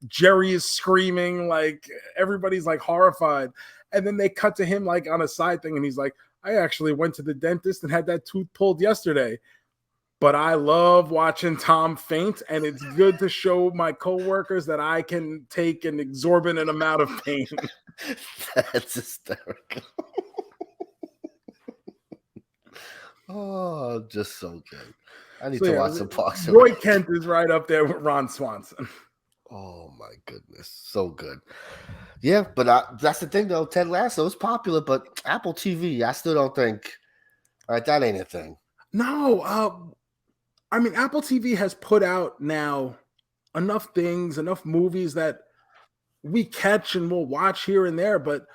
Jerry is screaming, like everybody's like horrified. And then they cut to him like on a side thing and he's like, I actually went to the dentist and had that tooth pulled yesterday. But I love watching Tom faint, and it's good to show my coworkers that I can take an exorbitant amount of pain. That's hysterical. Oh, just so good. I need to watch some Parks and Roy Rec. Kent is right up there with Ron Swanson. Oh my goodness, so good. Yeah, but that's the thing though. Ted Lasso is popular, but Apple TV, I still don't think. All right, that ain't a thing. No, I mean, Apple TV has put out now enough things, enough movies that we catch and we'll watch here and there. But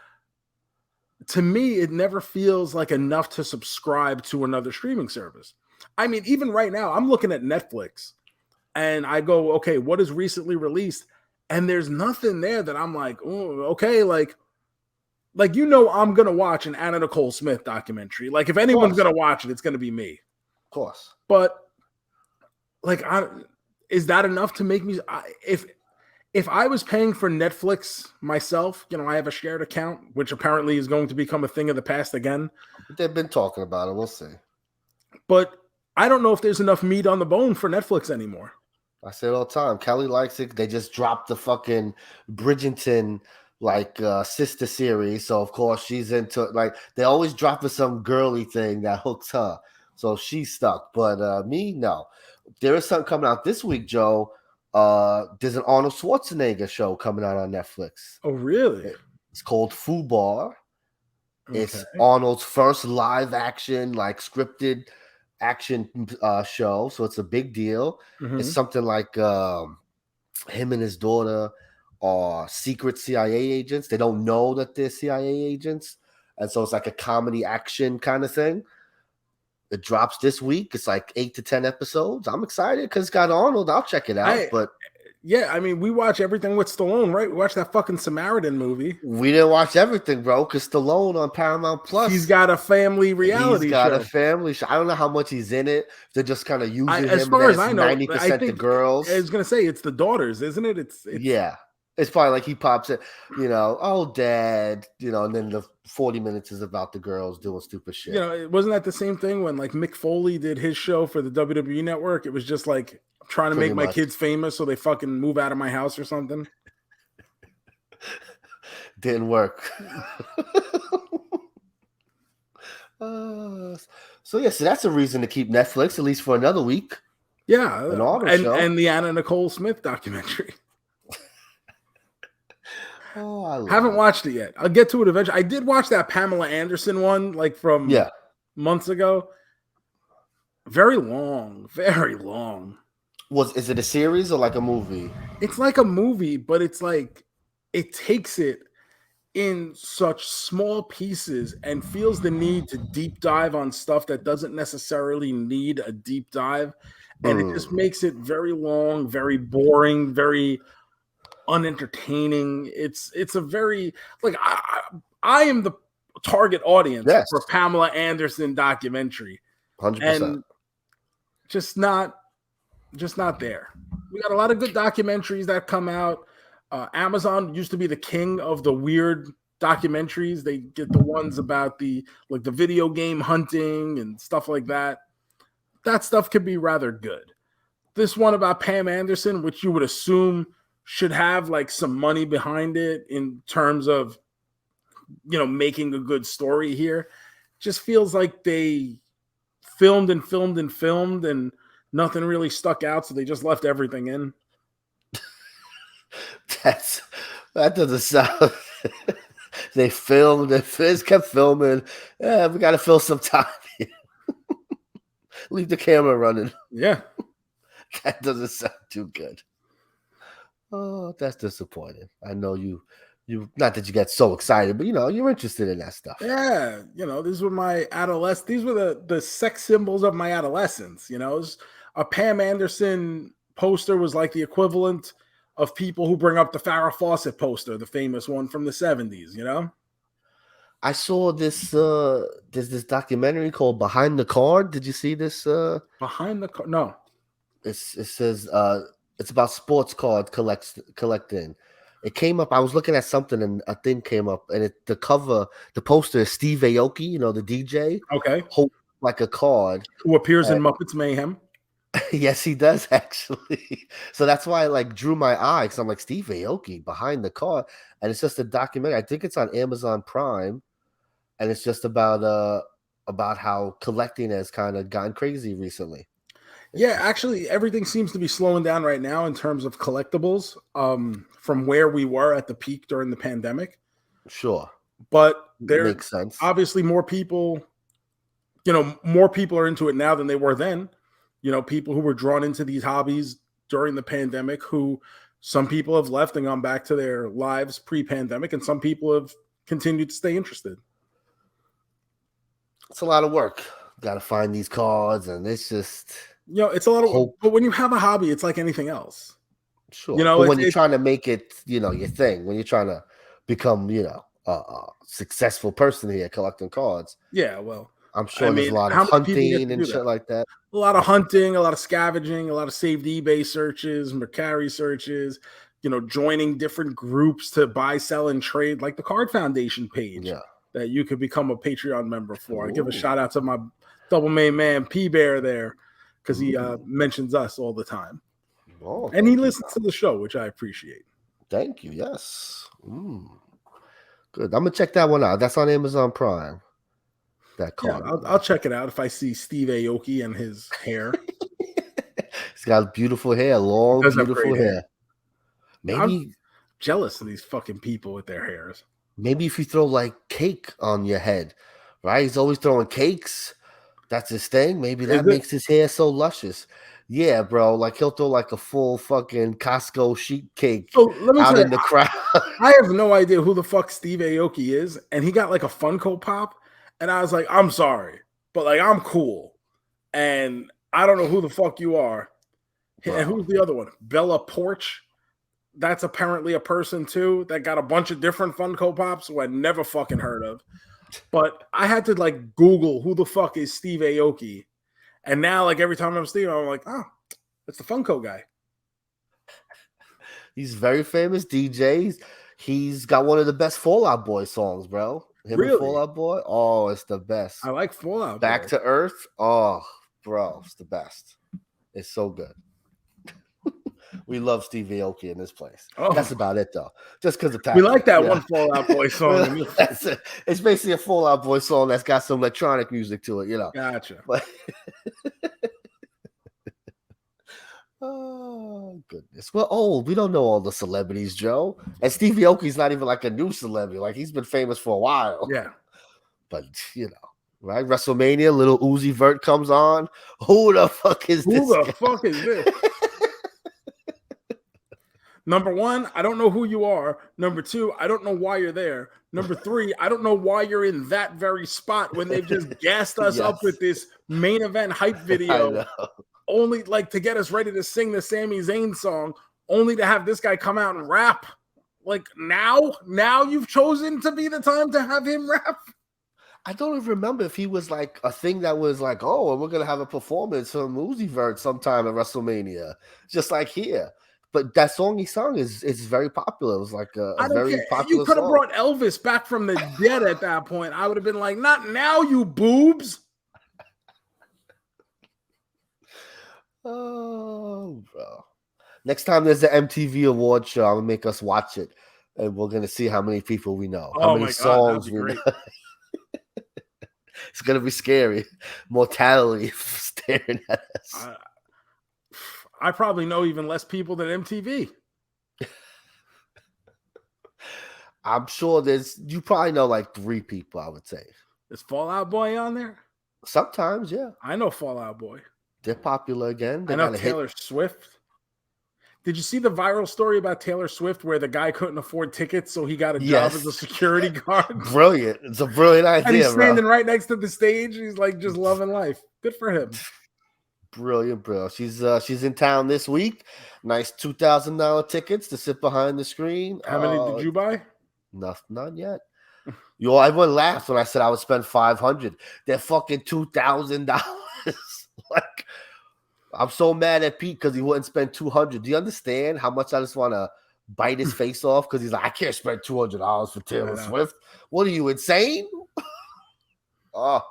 to me, it never feels like enough to subscribe to another streaming service. I mean, even right now, I'm looking at Netflix and I go, okay, what is recently released? And there's nothing there that I'm like, oh, okay, like I'm gonna watch an Anna Nicole Smith documentary. Like, if anyone's gonna watch it, it's gonna be me. Of course. But like, is that enough to make me? If I was paying for Netflix myself, I have a shared account, which apparently is going to become a thing of the past again. They've been talking about it. We'll see. But I don't know if there's enough meat on the bone for Netflix anymore. I say it all the time. Kelly likes it. They just dropped the fucking Bridgerton sister series, so of course she's into it. Like, they always drop some girly thing that hooks her, so she's stuck. But me, no. There is something coming out this week, Joe. There's an Arnold Schwarzenegger show coming out on Netflix. Oh, really? It's called Fubar. Okay. It's Arnold's first live action, scripted action show, so it's a big deal. Mm-hmm. It's something like him and his daughter are secret CIA agents. They don't know that they're CIA agents, and so it's like a comedy action kind of thing. It drops this week. It's like 8 to 10 episodes. I'm excited because it's got Arnold. I'll check it out. I mean, we watch everything with Stallone, right? We watched that fucking Samaritan movie. We didn't watch everything, bro, because Stallone on Paramount Plus. He's got a family reality show. A family show. I don't know how much he's in it. They're just kind of using him. As far as I know, 90% the girls. I was going to say, it's the daughters, isn't it? It's yeah. It's probably like he pops it, oh, dad, and then the 40 minutes is about the girls doing stupid shit. Wasn't that the same thing when like Mick Foley did his show for the WWE Network? It was just like trying to make my kids famous so they fucking move out of my house or something. Didn't work. So that's a reason to keep Netflix, at least for another week. Yeah. And the Anna Nicole Smith documentary. Oh, I haven't watched it yet. I'll get to it eventually. I did watch that Pamela Anderson one, from months ago. Very long, very long. Is it a series or like a movie? It's like a movie, but it's like it takes it in such small pieces and feels the need to deep dive on stuff that doesn't necessarily need a deep dive, and it just makes it very long, very boring, very unentertaining. It's a very I am the target audience for Pamela Anderson documentary, 100%, and just not there. We got a lot of good documentaries that come out. Amazon used to be the king of the weird documentaries. They get the ones about the video game hunting and stuff like that. That stuff could be rather good. This one about Pam Anderson, which you would assume should have some money behind it in terms of making a good story here, just feels like they filmed and nothing really stuck out, so they just left everything in. That doesn't sound. They filmed. They just kept filming. Yeah, we got to fill some time here. Leave the camera running. Yeah, that doesn't sound too good. Oh, that's disappointing. I know you not that you get so excited, but you're interested in that stuff. Yeah, these were my adolescence. These were the sex symbols of my adolescence. A Pam Anderson poster was like the equivalent of people who bring up the Farrah Fawcett poster, the famous one from the 70s. I saw this. There's this documentary called Behind the Card. Did you see this? Behind the car? No. It says it's about sports card collecting. It came up. I was looking at something and a thing came up, and the cover, the poster is Steve Aoki, the DJ, Okay. hold like a card. Who appears in Muppets Mayhem? Yes, he does actually. So that's why I like drew my eye because I'm like Steve Aoki behind the card, and it's just a documentary. I think it's on Amazon Prime, and it's just about how collecting has kind of gone crazy recently. Yeah, actually, everything seems to be slowing down right now in terms of collectibles from where we were at the peak during the pandemic. Sure. But there makes sense. Obviously more people are into it now than they were then. People who were drawn into these hobbies during the pandemic, who some people have left and gone back to their lives pre-pandemic, and some people have continued to stay interested. It's a lot of work. Got to find these cards, and it's just... it's a lot of work. But when you have a hobby, it's like anything else. Sure. But when you're trying to make it, your thing, when you're trying to become, a successful person here collecting cards. Yeah, well, I'm sure there's a lot of hunting and shit like that. A lot of hunting, a lot of scavenging, a lot of saved eBay searches, Mercari searches, joining different groups to buy, sell, and trade, like the Card Foundation page that you could become a Patreon member for. I give a shout out to my double main man, P Bear, there, because he mentions us all the time. Oh, and he listens to the show, which I appreciate. Thank you. Yes. Good. I'm going to check that one out. That's on Amazon Prime. That card. Yeah, I'll check it out if I see Steve Aoki and his hair. He's got beautiful hair, long, beautiful hair. Maybe I'm jealous of these fucking people with their hairs. Maybe if you throw like cake on your head, right? He's always throwing cakes. That's his thing. Maybe that makes his hair so luscious. Yeah, bro. Like he'll throw like a full fucking Costco sheet cake out in the crowd. I have no idea who the fuck Steve Aoki is, and he got like a Funko Pop, and I was like, I'm sorry, but like I'm cool, and I don't know who the fuck you are. Bro. And who's the other one? Bella Porch. That's apparently a person too that got a bunch of different Funko Pops who I never fucking heard of. But I had to like Google who the fuck is Steve Aoki. And now, like every time I'm Steve, I'm like, oh, it's the Funko guy. He's very famous DJ. He's got one of the best Fall Out Boy songs, bro. Him and Fall Out Boy. Oh, it's the best. I like Fall Out Boy. Back to Earth. Oh, bro, it's the best. It's so good. We love Steve Aoki in this place. Oh. That's about it, though. Just because of time. We like that one Fall Out Boy song. That's it. It's basically a Fall Out Boy song that's got some electronic music to it, Gotcha. But oh, goodness. Well, we don't know all the celebrities, Joe. And Steve Aoki's not even like a new celebrity. Like, he's been famous for a while. Yeah. But, right? WrestleMania, little Uzi Vert comes on. Who the fuck is this? Who the fuck is this? Number one, I don't know who you are. Number two, I don't know why you're there. Number three, I don't know why you're in that very spot when they've just gassed us up with this main event hype video, only like to get us ready to sing the Sami Zayn song, only to have this guy come out and rap. Like now you've chosen to be the time to have him rap. I don't even remember if he was like a thing that was like, oh, we're gonna have a performance from Uzi Vert sometime at WrestleMania, just like here. But that song he sung is very popular. It was like a very popular You could have song. brought Elvis back from the dead at that point. I would have been like, not now, you boobs. Oh, bro. Next time there's an MTV award show, I'm going to make us watch it. And we're going to see how many people we know. How many songs we know. It's going to be scary. Mortality staring at us. I probably know even less people than MTV. I'm sure you probably know like 3 people, I would say. Is Fall Out Boy on there? Sometimes, yeah. I know Fall Out Boy. They're popular again. I know Taylor Swift. Did you see the viral story about Taylor Swift where the guy couldn't afford tickets, so he got a job as a security guard? Brilliant. It's a brilliant idea, and he's standing right next to the stage. He's like just loving life. Good for him. Brilliant, bro. She's in town this week. Nice $2,000 tickets to sit behind the screen. How many did you buy? None yet. Yo, everyone laughs when I said I would spend $500. They're fucking $2,000. Like, I'm so mad at Pete because he wouldn't spend $200. Do you understand how much I just want to bite his face off? Because he's like, I can't spend $200 for Taylor Swift. What are you, insane? Oh.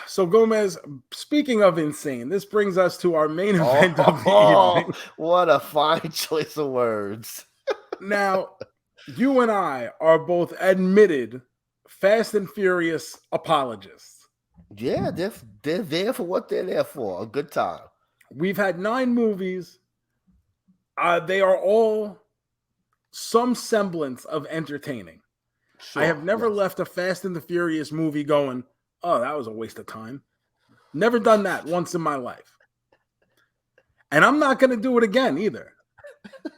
So JoeMeZ, speaking of insane, this brings us to our main event of the evening. What a fine choice of words. Now, you and I are both admitted Fast and Furious apologists. Yeah, they're there for what they're there for. A good time. We've had 9 movies. They are all some semblance of entertaining. Sure, I have never left a Fast and the Furious movie going, oh, that was a waste of time. Never done that once in my life. And I'm not going to do it again either.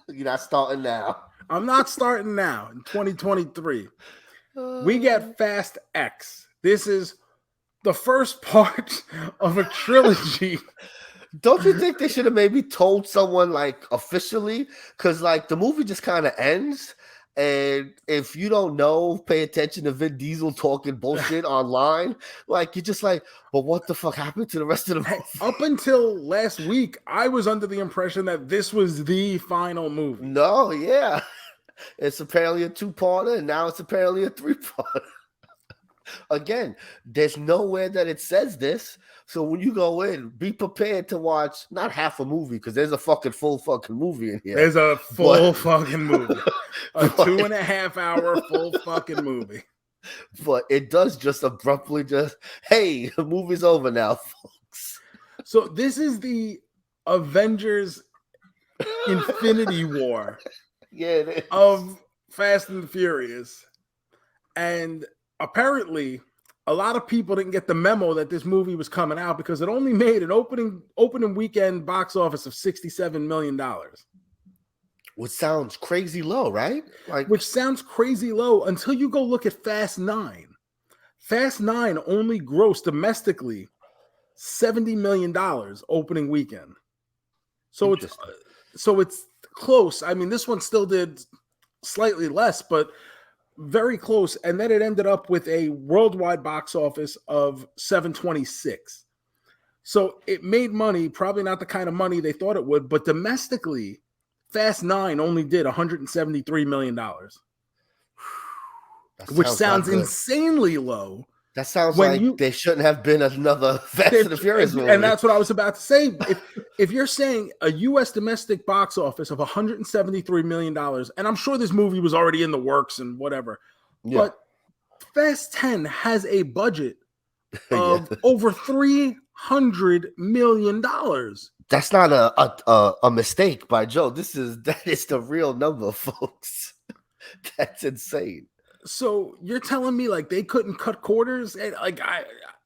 You're not starting now. I'm not starting now in 2023. We get Fast X. This is the first part of a trilogy. Don't you think they should have maybe told someone like officially? Because like the movie just kind of ends. And if you don't know, pay attention to Vin Diesel talking bullshit online. Like you're just like, but what the fuck happened to the rest of the movie? Up until last week, I was under the impression that this was the final movie. No, yeah. It's apparently a 2-parter, and now it's apparently a 3-parter. Again, there's nowhere that it says this. So when you go in, be prepared to watch not half a movie, because there's a fucking full fucking movie in here. There's a full fucking movie. A 2.5 hour full fucking movie. But it does just abruptly hey, the movie's over now, folks. So this is the Avengers Infinity War of Fast and the Furious. And apparently a lot of people didn't get the memo that this movie was coming out because it only made an opening weekend box office of $67 million. Which sounds crazy low, right? Which sounds crazy low until you go look at Fast 9. Fast 9 only grossed domestically $70 million opening weekend. So it's close. I mean, this one still did slightly less, but very close. And then it ended up with a worldwide box office of 726. So it made money, probably not the kind of money they thought it would, but domestically, Fast 9 only did $173 million, which sounds insanely low. That sounds like there shouldn't have been another Fast and the Furious movie. And that's what I was about to say. If you're saying a U.S. domestic box office of $173 million, and I'm sure this movie was already in the works and whatever, but Fast 10 has a budget of over $300 million. That's not a mistake by Joe. That is the real number, folks. That's insane. So you're telling me like they couldn't cut quarters? And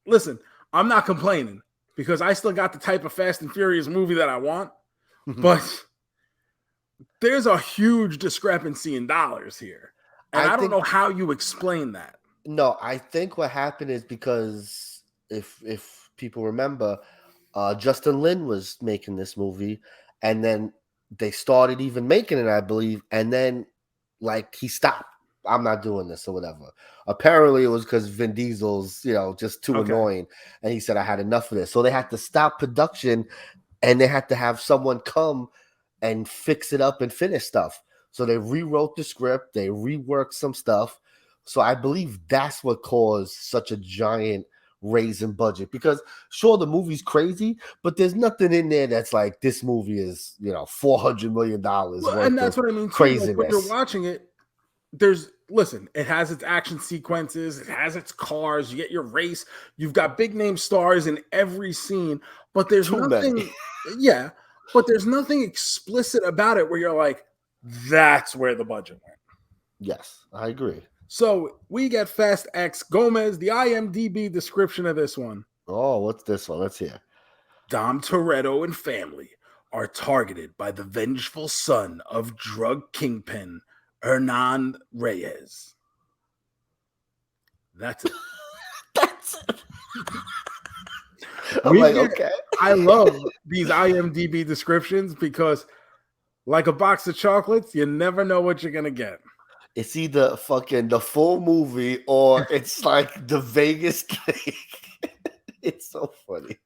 listen, I'm not complaining because I still got the type of Fast and Furious movie that I want, but there's a huge discrepancy in dollars here. And I don't know how you explain that. No, I think what happened is because if people remember, Justin Lin was making this movie, and then they started even making it, I believe, and then like he stopped. I'm not doing this or whatever. Apparently it was because Vin Diesel's, just too annoying. And he said, I had enough of this. So they had to stop production and they had to have someone come and fix it up and finish stuff. So they rewrote the script. They reworked some stuff. So I believe that's what caused such a giant raise in budget, because sure, the movie's crazy, but there's nothing in there that's like this movie is, $400 million. Well, and that's what I mean. Craziness. Like when you're watching it, it has its action sequences, it has its cars, you get your race, you've got big name stars in every scene, but there's nothing, but there's nothing explicit about it where you're like, that's where the budget went. Yes, I agree. So we get Fast X. JoeMeZ, the IMDb description of this one. Oh, what's this one? Let's hear. Dom Toretto and family are targeted by the vengeful son of drug kingpin Hernan Reyes. That's it. That's it. Okay. I love these IMDb descriptions because, like a box of chocolates, you never know what you're gonna get. it's either fucking the full movie or it's like the Vegas thing. It's so funny.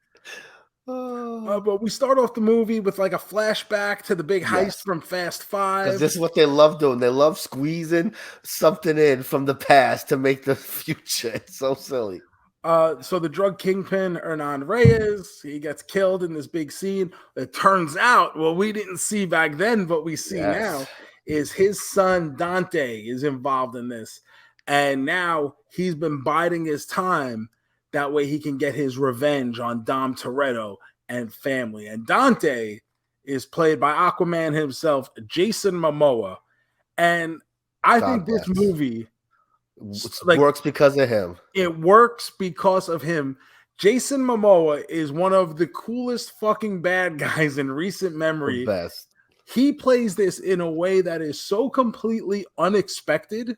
But we start off the movie with like a flashback to the big heist Yes. from Fast Because Five. this is what they love doing. They love squeezing something in from the past to make the future. It's so silly. So the drug kingpin Hernan Reyes, he gets killed in this big scene. It turns out, what we didn't see back then, but we see now, is his son Dante is involved in this. And now he's been biding his time. That way he can get his revenge on Dom Toretto and family. And Dante is played by Aquaman himself, Jason Momoa. And I think this movie works because of him. It works because of him. Jason Momoa is one of the coolest fucking bad guys in recent memory. The best. He plays this in a way that is so completely unexpected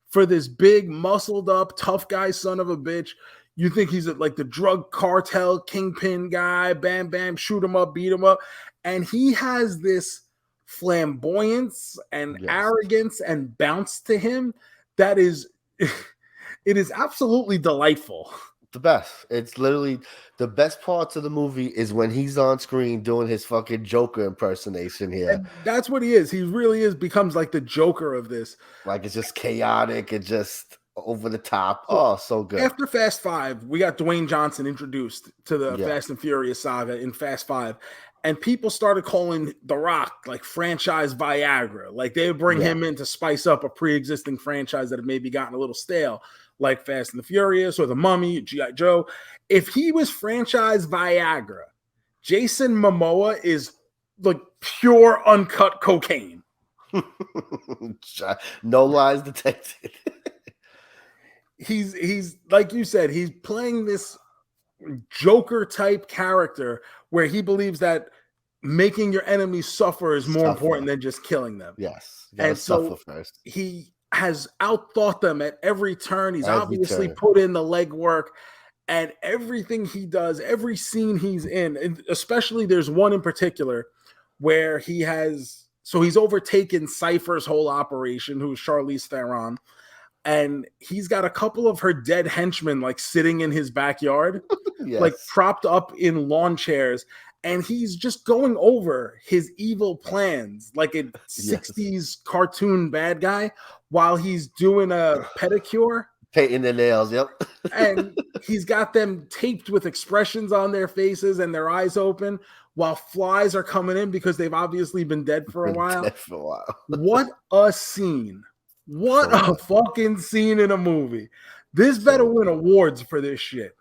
for this big, muscled up, tough guy son of a bitch. You think he's like the drug cartel kingpin guy, bam, bam, shoot him up, beat him up. And he has this flamboyance and arrogance and bounce to him that is, it is absolutely delightful. The best. It's literally the best parts of the movie is when he's on screen doing his fucking Joker impersonation here. And that's what he is. He really becomes like the Joker of this. Like it's just chaotic and just over the top. Oh, so good. After Fast Five, we got Dwayne Johnson introduced to the Fast and Furious saga in Fast Five. And people started calling The Rock like franchise Viagra. Like they would bring him in to spice up a pre-existing franchise that had maybe gotten a little stale, like Fast and the Furious or The Mummy, G.I. Joe. If he was franchise Viagra, Jason Momoa is like pure uncut cocaine. No lies detected. He's like you said, he's playing this Joker type character where he believes that making your enemies suffer is more important than just killing them. Yes. And so first. He has outthought them at every turn. He's obviously put in the legwork, and everything he does, every scene he's in, and especially there's one in particular where he's overtaken Cypher's whole operation, who's Charlize Theron. And he's got a couple of her dead henchmen like sitting in his backyard, like propped up in lawn chairs. And he's just going over his evil plans like a 60s cartoon bad guy while he's doing a pedicure. Painting the nails, And he's got them taped with expressions on their faces and their eyes open while flies are coming in because they've obviously been dead for a while. What a scene. What a fucking scene in a movie. This better win awards for this shit.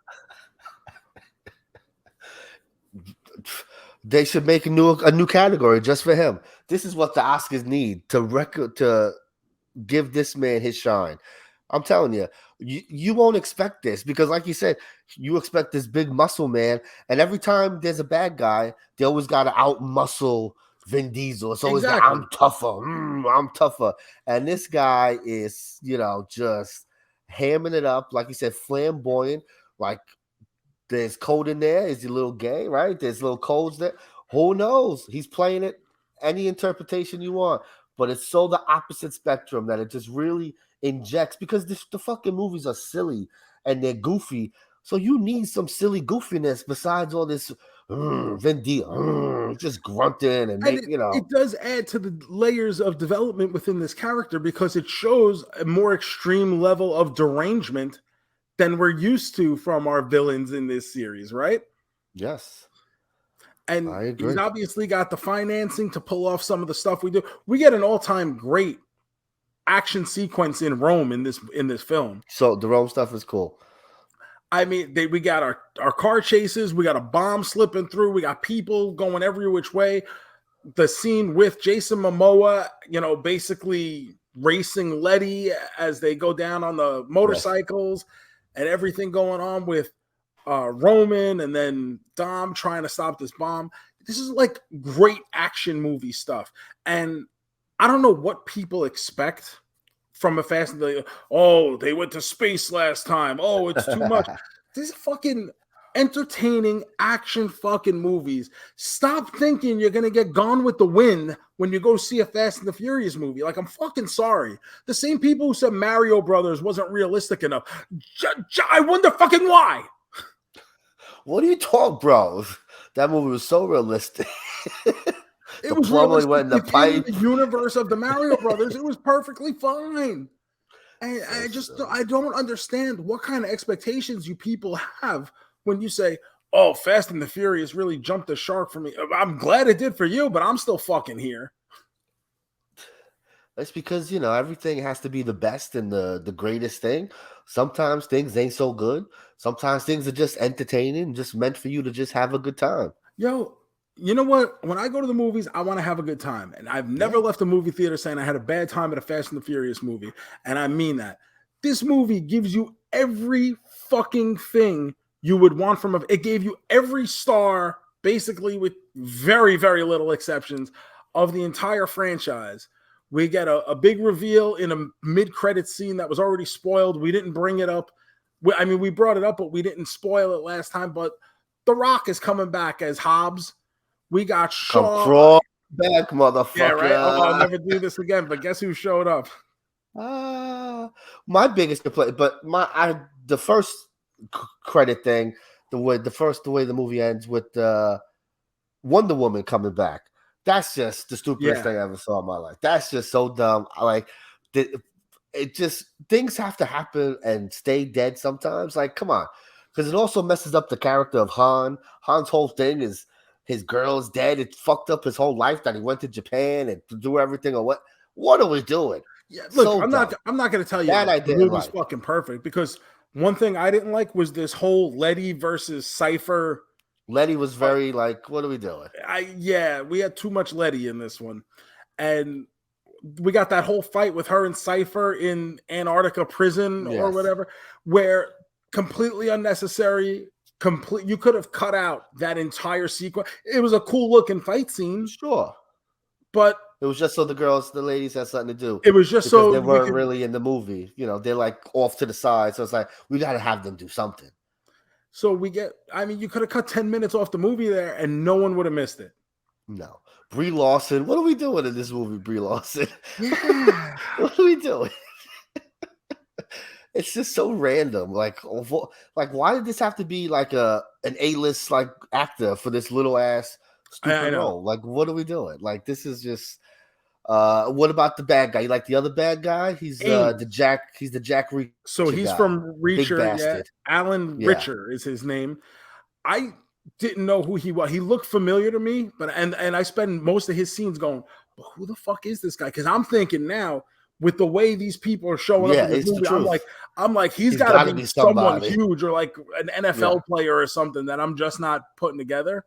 They should make a new category just for him. This is what the Oscars need to give this man his shine. I'm telling you, you won't expect this because, like you said, you expect this big muscle man, and every time there's a bad guy, they always got to out muscle Vin Diesel. It's always like, I'm tougher. And this guy is, just hamming it up. Like you said, flamboyant. Like there's code in there. Is he a little gay, right? There's little codes there. Who knows? He's playing it any interpretation you want. But it's so the opposite spectrum that it just really injects because the fucking movies are silly and they're goofy. So you need some silly goofiness besides all this Vin Diesel just grunting and it does add to the layers of development within this character because it shows a more extreme level of derangement than we're used to from our villains in this series, right? Yes. And he's obviously got the financing to pull off some of the stuff we do. We get an all-time great action sequence in Rome in this film. So the Rome stuff is cool. I mean, we got our car chases. We got a bomb slipping through. We got people going every which way. The scene with Jason Momoa, basically racing Letty as they go down on the motorcycles and everything going on with Roman and then Dom trying to stop this bomb. This is like great action movie stuff. And I don't know what people expect from a Fast and they went to space last time. Oh, it's too much. This is fucking entertaining action fucking movies. Stop thinking you're gonna get Gone with the Wind when you go see a Fast and the Furious movie. Like, I'm fucking sorry. The same people who said Mario Brothers wasn't realistic enough. I wonder fucking why. What do you talk, bro? That movie was so realistic. It was plumber realistic went in the within pipe. the universe of the Mario Brothers. It was perfectly fine. And I don't understand what kind of expectations you people have when you say, oh, Fast and the Furious really jumped the shark for me. I'm glad it did for you, but I'm still fucking here. That's because, everything has to be the best and the greatest thing. Sometimes things ain't so good. Sometimes things are just entertaining, just meant for you to just have a good time. Yo, you know what? When I go to the movies, I want to have a good time. And I've never left a movie theater saying I had a bad time at a Fast and the Furious movie. And I mean that. This movie gives you every fucking thing you would want from it. Gave you every star, basically, with very, very little exceptions, of the entire franchise. We get a big reveal in a mid-credit scene that was already spoiled. We didn't bring it up. We brought it up, but we didn't spoil it last time. But The Rock is coming back as Hobbs. We got Shaw. Come crawl back, motherfucker. Yeah, right? Oh, I'll never do this again. But guess who showed up? My biggest complaint, but the first credit thing, the way the movie ends with Wonder Woman coming back. That's just the stupidest thing I ever saw in my life. That's just so dumb. It just, things have to happen and stay dead sometimes. Like, come on. Because it also messes up the character of Han. Han's whole thing is his girl's dead. It fucked up his whole life that he went to Japan and to do everything. Or what are we doing? Yeah, look, so I'm not going to tell you that the movie's fucking perfect, because one thing I didn't like was this whole Letty versus Cypher. Letty was very what are we doing? We had too much Letty in this one. And we got that whole fight with her and Cypher in Antarctica prison or whatever, where completely unnecessary. You could have cut out that entire sequence. It was a cool looking fight scene, sure, but it was just so the ladies had something to do. It was just so they weren't really in the movie. They're like off to the side, so it's like we got to have them do something. So you could have cut 10 minutes off the movie there, and no one would have missed it. No, Brie Larson. What are we doing in this movie, Brie Larson? Yeah. What are we doing? It's just so random. Why did this have to be an A-list actor for this little ass stupid role? What are we doing? This is just. What about the bad guy? You like the other bad guy? He's the Jack. He's the Jack Reacher. So he's guy. from Reacher. Yeah. Alan Richer is his name. I didn't know who he was. He looked familiar to me, but and I spend most of his scenes going, well, who the fuck is this guy? Because I'm thinking now, with the way these people are showing up in the movie, I'm like, he's got to be someone huge or like an NFL player or something that I'm just not putting together.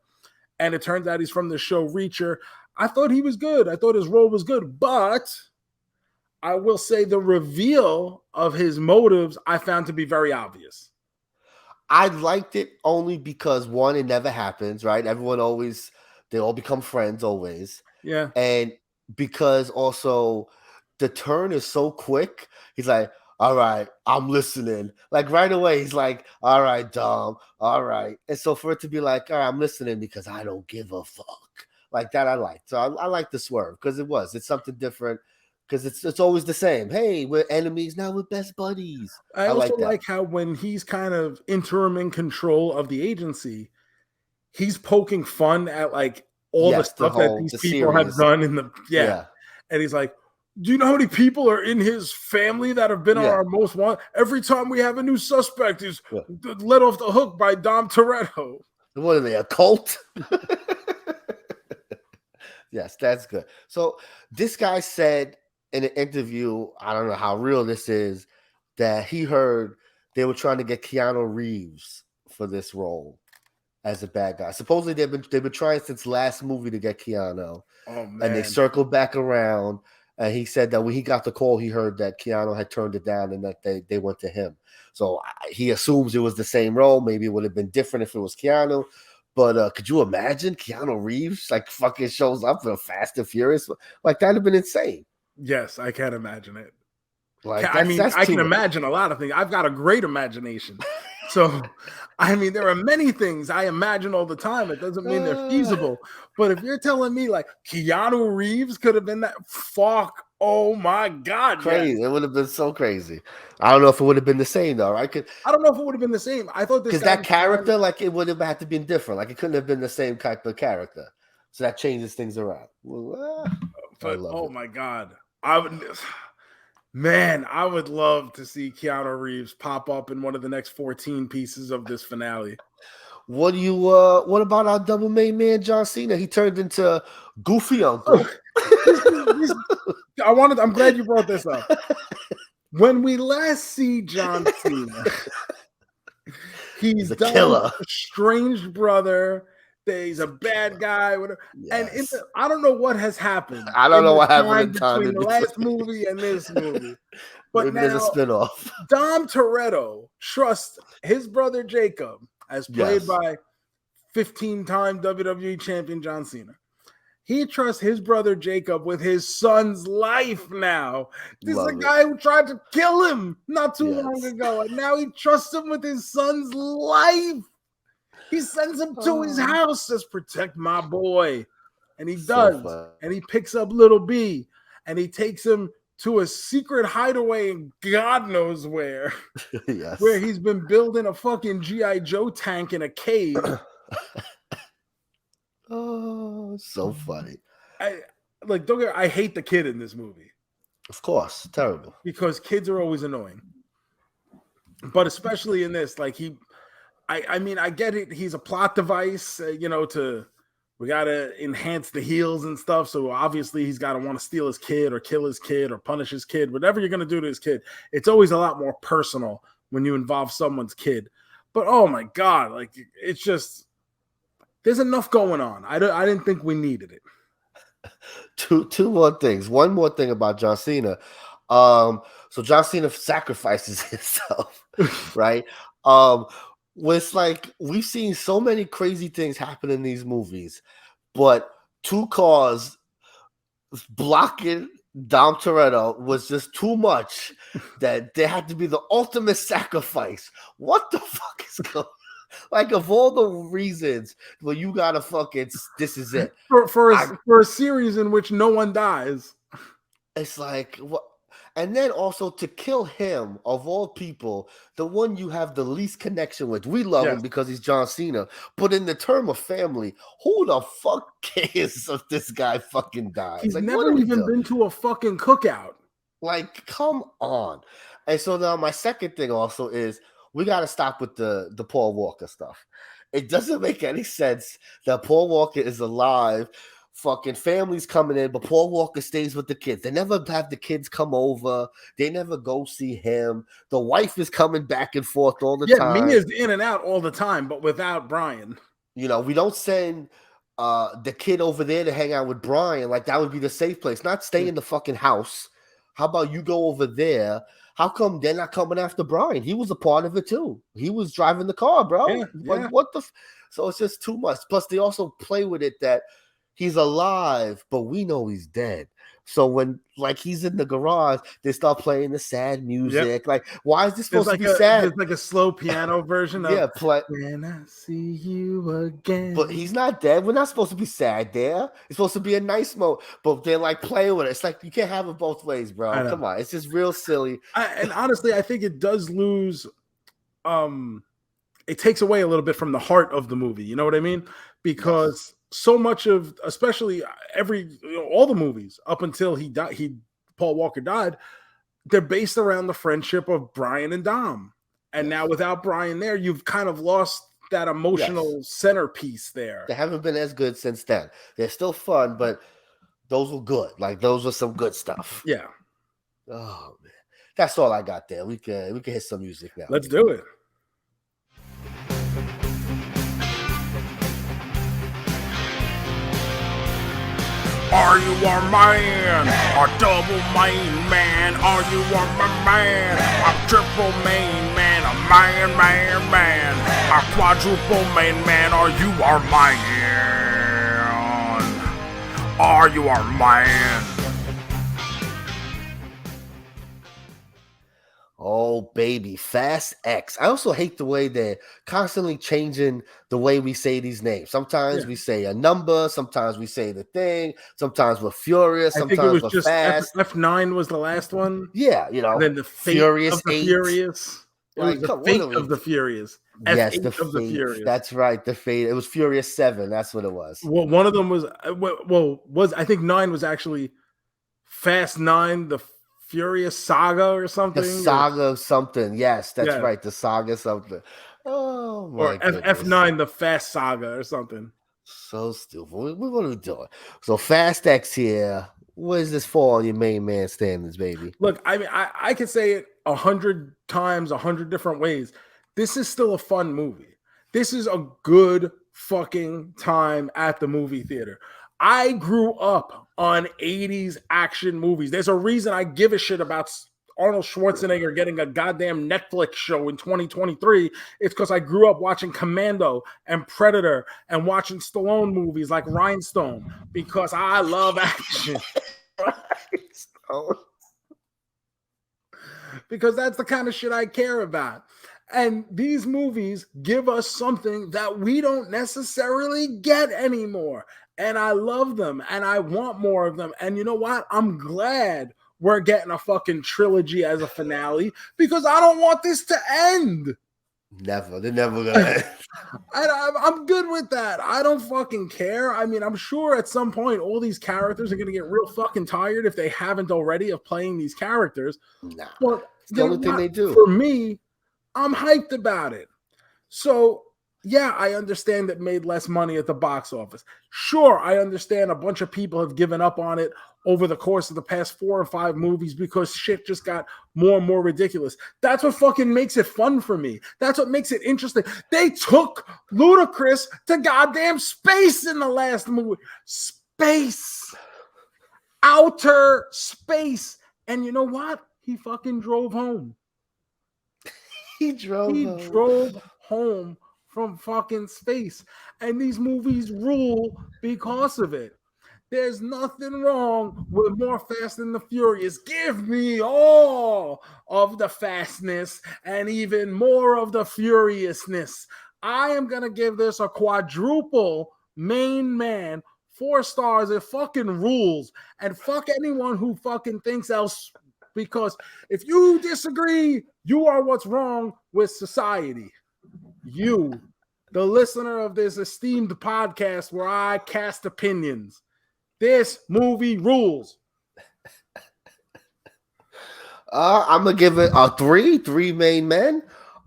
And it turns out he's from the show Reacher. I thought he was good. I thought his role was good, but I will say the reveal of his motives I found to be very obvious. I liked it only because, one, it never happens, right? They all become friends always. Yeah. And because also the turn is so quick, he's like, all right, I'm listening. Right away, he's like, all right, Dom, all right. And so for it to be like, all right, I'm listening because I don't give a fuck. Like that I liked. So I like the swerve because it's something different, because it's always the same. Hey, we're enemies, now we're best buddies. I also like how when he's kind of interim in control of the agency, he's poking fun at all the stuff that these people have done in the And he's like, do you know how many people are in his family that have been on our most wanted? Every time we have a new suspect, he's let off the hook by Dom Toretto. What are they, a cult? Yes, that's good. So this guy said in an interview, I don't know how real this is, that he heard they were trying to get Keanu Reeves for this role as a bad guy. Supposedly they've been trying since last movie to get Keanu. Oh man! And they circled back around. And he said that when he got the call, he heard that Keanu had turned it down and that they went to him. So he assumes it was the same role. Maybe it would have been different if it was Keanu. But could you imagine Keanu Reeves fucking shows up in Fast and Furious? That'd have been insane. Yes, I can't imagine it. I can imagine a lot of things. I've got a great imagination. So, I mean, there are many things I imagine all the time. It doesn't mean they're feasible. But if you're telling me like Keanu Reeves could have been that, fuck, oh my God. Crazy. Yes. It would have been so crazy. I don't know if it would have been the same though, right? I don't know if it would have been the same. I thought this Because guy that character, like it would have had to been different. Like it couldn't have been the same type of character. So that changes things around. Well, I but love oh it. my God. I would love to see Keanu Reeves pop up in one of the next 14 pieces of this finale. What about our double main man John Cena? He turned into Goofy Uncle. I'm glad you brought this up. When we last see John Cena, he's a done killer. Estranged brother. He's a bad guy. Whatever. Yes. And I don't know what has happened. I don't know the what happened in between the last movie and this movie. But maybe there's a spinoff. Dom Toretto trusts his brother Jacob, as played by 15-time WWE champion John Cena. He trusts his brother Jacob with his son's life now. This is a guy who tried to kill him not too long ago, and now he trusts him with his son's life. He sends him to his house, says, protect my boy. And he does. And he picks up little B, and he takes him to a secret hideaway in God knows where. Yes. Where he's been building a fucking G.I. Joe tank in a cave. Oh, so funny. I hate the kid in this movie. Of course, terrible. Because kids are always annoying. But especially in this, I mean, I get it. He's a plot device, we got to enhance the heels and stuff. So obviously he's got to want to steal his kid or kill his kid or punish his kid, whatever you're going to do to his kid. It's always a lot more personal when you involve someone's kid. But oh my God, it's just, there's enough going on. I didn't think we needed it. Two more things. One more thing about John Cena. So John Cena sacrifices himself, right? It's like we've seen so many crazy things happen in these movies, but two cars blocking Dom Toretto was just too much that there had to be the ultimate sacrifice. What the fuck is going on? Like, of all the reasons, well, you gotta this is it. For a series in which no one dies. It's like, what? And then also to kill him, of all people, the one you have the least connection with. We love him because he's John Cena. But in the term of family, who the fuck cares if this guy fucking dies? He's never even been to a fucking cookout. Like, come on. And so now my second thing also is, we got to stop with the Paul Walker stuff. It doesn't make any sense that Paul Walker is alive, fucking family's coming in, but Paul Walker stays with the kids. They never have the kids come over. They never go see him. The wife is coming back and forth all the time. Yeah, Mia's in and out all the time, but without Brian. We don't send the kid over there to hang out with Brian. Like, that would be the safe place. Not stay in the fucking house. How about you go over there? How come they're not coming after Brian? He was a part of it too. He was driving the car, bro. What the? So it's just too much. Plus, they also play with it that he's alive, but we know he's dead. So when he's in the garage, they start playing the sad music. Yep. Like, why is this supposed to be sad? There's like a slow piano version of When I See You Again. But he's not dead. We're not supposed to be sad there. It's supposed to be a nice mode. But they're playing with it. It's like you can't have it both ways, bro. Come on. It's just real silly. And honestly, I think it does lose it takes away a little bit from the heart of the movie. You know what I mean? Because so much of, especially all the movies up until Paul Walker died, they're based around the friendship of Brian and Dom. And now without Brian there, you've kind of lost that emotional centerpiece there. They haven't been as good since then. They're still fun, but those were good. Those were some good stuff. Yeah. Oh man. That's all I got there. We can hit some music now. Let's do it. Are you a man? A double main man? Are you a man? A triple main man? A man? A quadruple main man? Are you our man? Are you our man? Oh, baby, Fast X. I also hate the way they're constantly changing the way we say these names. Sometimes Yeah. we say a number, sometimes we say the thing, sometimes we're furious, I think it sometimes was we're just fast. F9 was the last one. Yeah, And then the fate Furious of the 8. Furious. It was Like, the come, what fate are we? of the Furious. Yes, F8 the of the fate. Furious. That's right, the fate. It was Furious 7. That's what it was. Well, one of them was I think 9 was actually Fast 9, the Furious Saga or The something. saga of something. Yes, that's Yeah. right. The saga something. Oh Or my goodness. F9, the Fast Saga or something. So stupid. What are we doing? So Fast X here. What is this for on your main man standards, baby? Look, I mean, I could say it 100 times, 100 different ways. This is still a fun movie. This is a good fucking time at the movie theater. I grew up on 80s action movies. There's a reason I give a shit about Arnold Schwarzenegger getting a goddamn Netflix show in 2023. It's because I grew up watching Commando and Predator and watching Stallone movies like Rhinestone because I love action. Because that's the kind of shit I care about. And these movies give us something that we don't necessarily get anymore. And I love them and I want more of them. And you know what? I'm glad we're getting a fucking trilogy as a finale because I don't want this to end. Never. They're never gonna end. I'm good with that. I don't fucking care. I mean, I'm sure at some point all these characters are going to get real fucking tired if they haven't already of playing these characters. Nah. But It's the only thing they do. For me, I'm hyped about it. So, yeah, I understand it made less money at the box office. Sure, I understand a bunch of people have given up on it over the course of the past 4 or 5 movies because shit just got more and more ridiculous. That's what fucking makes it fun for me. That's what makes it interesting. They took Ludacris to goddamn space in the last movie. Space. Outer space. And you know what? He fucking drove home. He drove home from fucking space. And these movies rule because of it. There's nothing wrong with more Fast and the Furious. Give me all of the fastness and even more of the furiousness. I am going to give this a quadruple main man, 4 stars. It fucking rules. And fuck anyone who fucking thinks else. Because if you disagree, you are what's wrong with society. You, the listener of this esteemed podcast where I cast opinions. This movie rules. I'm gonna give it a 3. 3 main men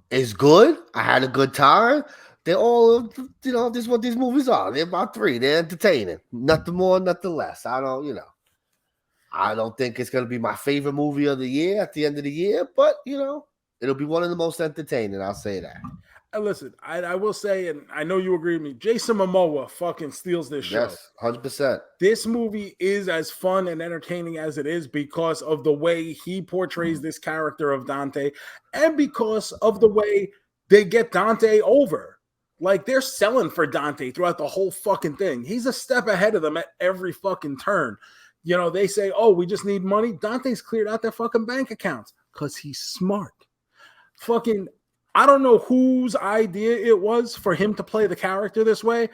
is good. I had a good time. They're all, this is what these movies are. They're about 3. They're entertaining. Nothing more, nothing less. I don't think it's gonna be my favorite movie of the year at the end of the year, but it'll be one of the most entertaining. I'll say that. And listen, I will say, and I know you agree with me, Jason Momoa fucking steals this show. Yes, 100%. This movie is as fun and entertaining as it is because of the way he portrays this character of Dante and because of the way they get Dante over. Like, they're selling for Dante throughout the whole fucking thing. He's a step ahead of them at every fucking turn. They say, oh, we just need money. Dante's cleared out their fucking bank accounts because he's smart. Fucking, I don't know whose idea it was for him to play the character this way.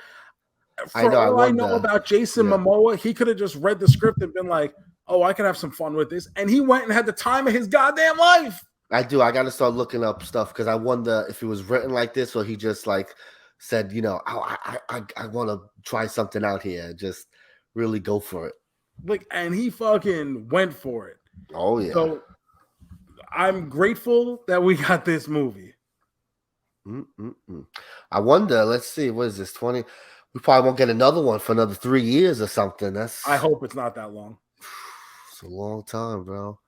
For all I know about Jason Momoa, he could have just read the script and been like, oh, I can have some fun with this. And he went and had the time of his goddamn life. I do. I got to start looking up stuff because I wonder if it was written like this or he just said, I want to try something out here. Just really go for it. And he fucking went for it. Oh, yeah. So I'm grateful that we got this movie. I wonder, let's see, what is this, 20? We probably won't get another one for another 3 years or something. I hope it's not that long. It's a long time, bro.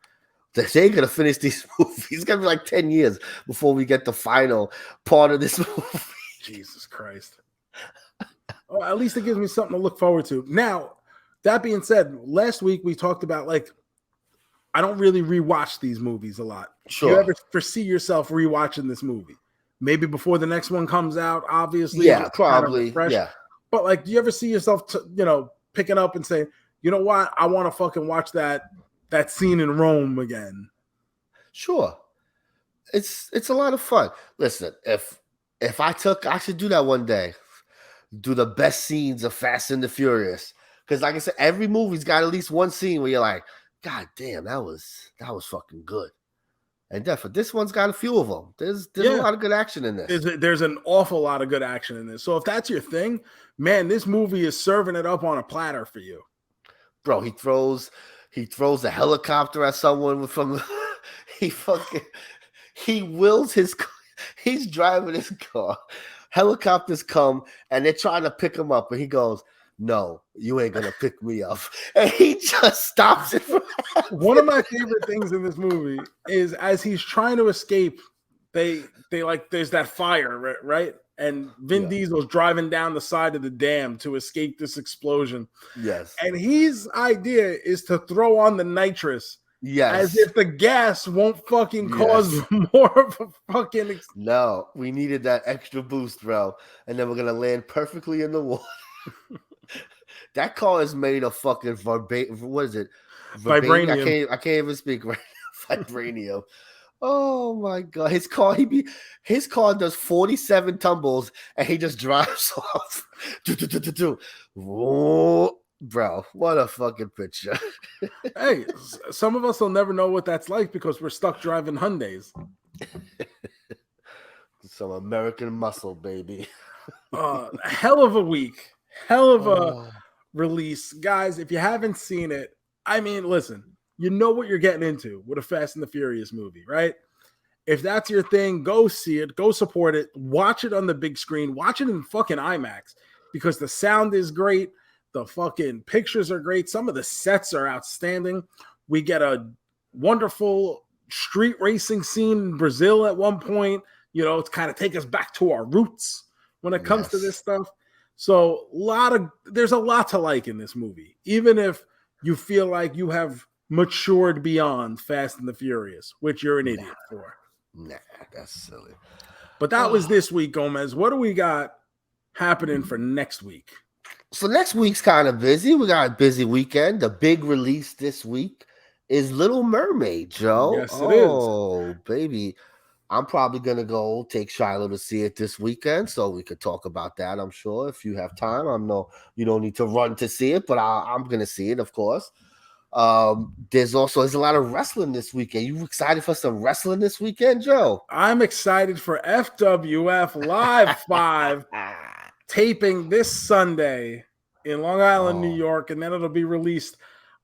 They ain't going to finish these movies. It's going to be like 10 years before we get the final part of this movie. Jesus Christ. Oh, at least it gives me something to look forward to. Now, that being said, last week we talked about, I don't really rewatch these movies a lot. Sure. Do you ever foresee yourself rewatching this movie? Maybe before the next one comes out, obviously. Yeah, probably. Yeah. But do you ever see yourself, picking up and saying, you know what? I want to fucking watch that scene in Rome again. Sure. it's a lot of fun. Listen, if I should do that one day. Do the best scenes of Fast and the Furious. Because like I said, every movie's got at least one scene where you're like, God damn, that was fucking good. And definitely this one's got a few of them. There's a lot of good action in this. There's an awful lot of good action in this. So if that's your thing, man, this movie is serving it up on a platter for you. Bro, he throws a helicopter at someone from he wills his he's driving his car. Helicopters come and they're trying to pick him up, and he goes, "No, you ain't gonna pick me up," and he just stops it. One of my favorite things in this movie is as he's trying to escape, they like there's that fire, right? And Vin Diesel's driving down the side of the dam to escape this explosion. Yes, and his idea is to throw on the nitrous. Yes. As if the gas won't fucking cause more of a fucking... No, we needed that extra boost, bro. And then we're going to land perfectly in the water. That car is made of fucking what is it? Vibranium. I can't even speak right now. Vibranium. Oh my God. His car does 47 tumbles and he just drives off. Bro, what a fucking picture. Hey, some of us will never know what that's like because we're stuck driving Hyundais. Some American muscle, baby. Hell of a week. Hell of a release. Guys, if you haven't seen it, I mean, listen, you know what you're getting into with a Fast and the Furious movie, right? If that's your thing, go see it. Go support it. Watch it on the big screen. Watch it in fucking IMAX because the sound is great. The fucking pictures are great. Some of the sets are outstanding. We get a wonderful street racing scene in Brazil at one point, to kind of take us back to our roots when it comes to this stuff. So there's a lot to like in this movie, even if you feel like you have matured beyond Fast and the Furious, which you're an idiot for. Nah, that's silly. But that was this week, JoeMeZ. What do we got happening for next week? So next week's kind of busy. We got a busy weekend. The big release this week is Little Mermaid, Joe. Yes, it is. Oh, baby. I'm probably going to go take Shiloh to see it this weekend, so we could talk about that, I'm sure, if you have time. You don't need to run to see it, but I'm going to see it, of course. There's a lot of wrestling this weekend. You excited for some wrestling this weekend, Joe? I'm excited for FWF Live 5 taping this Sunday in Long Island, New York, and then it'll be released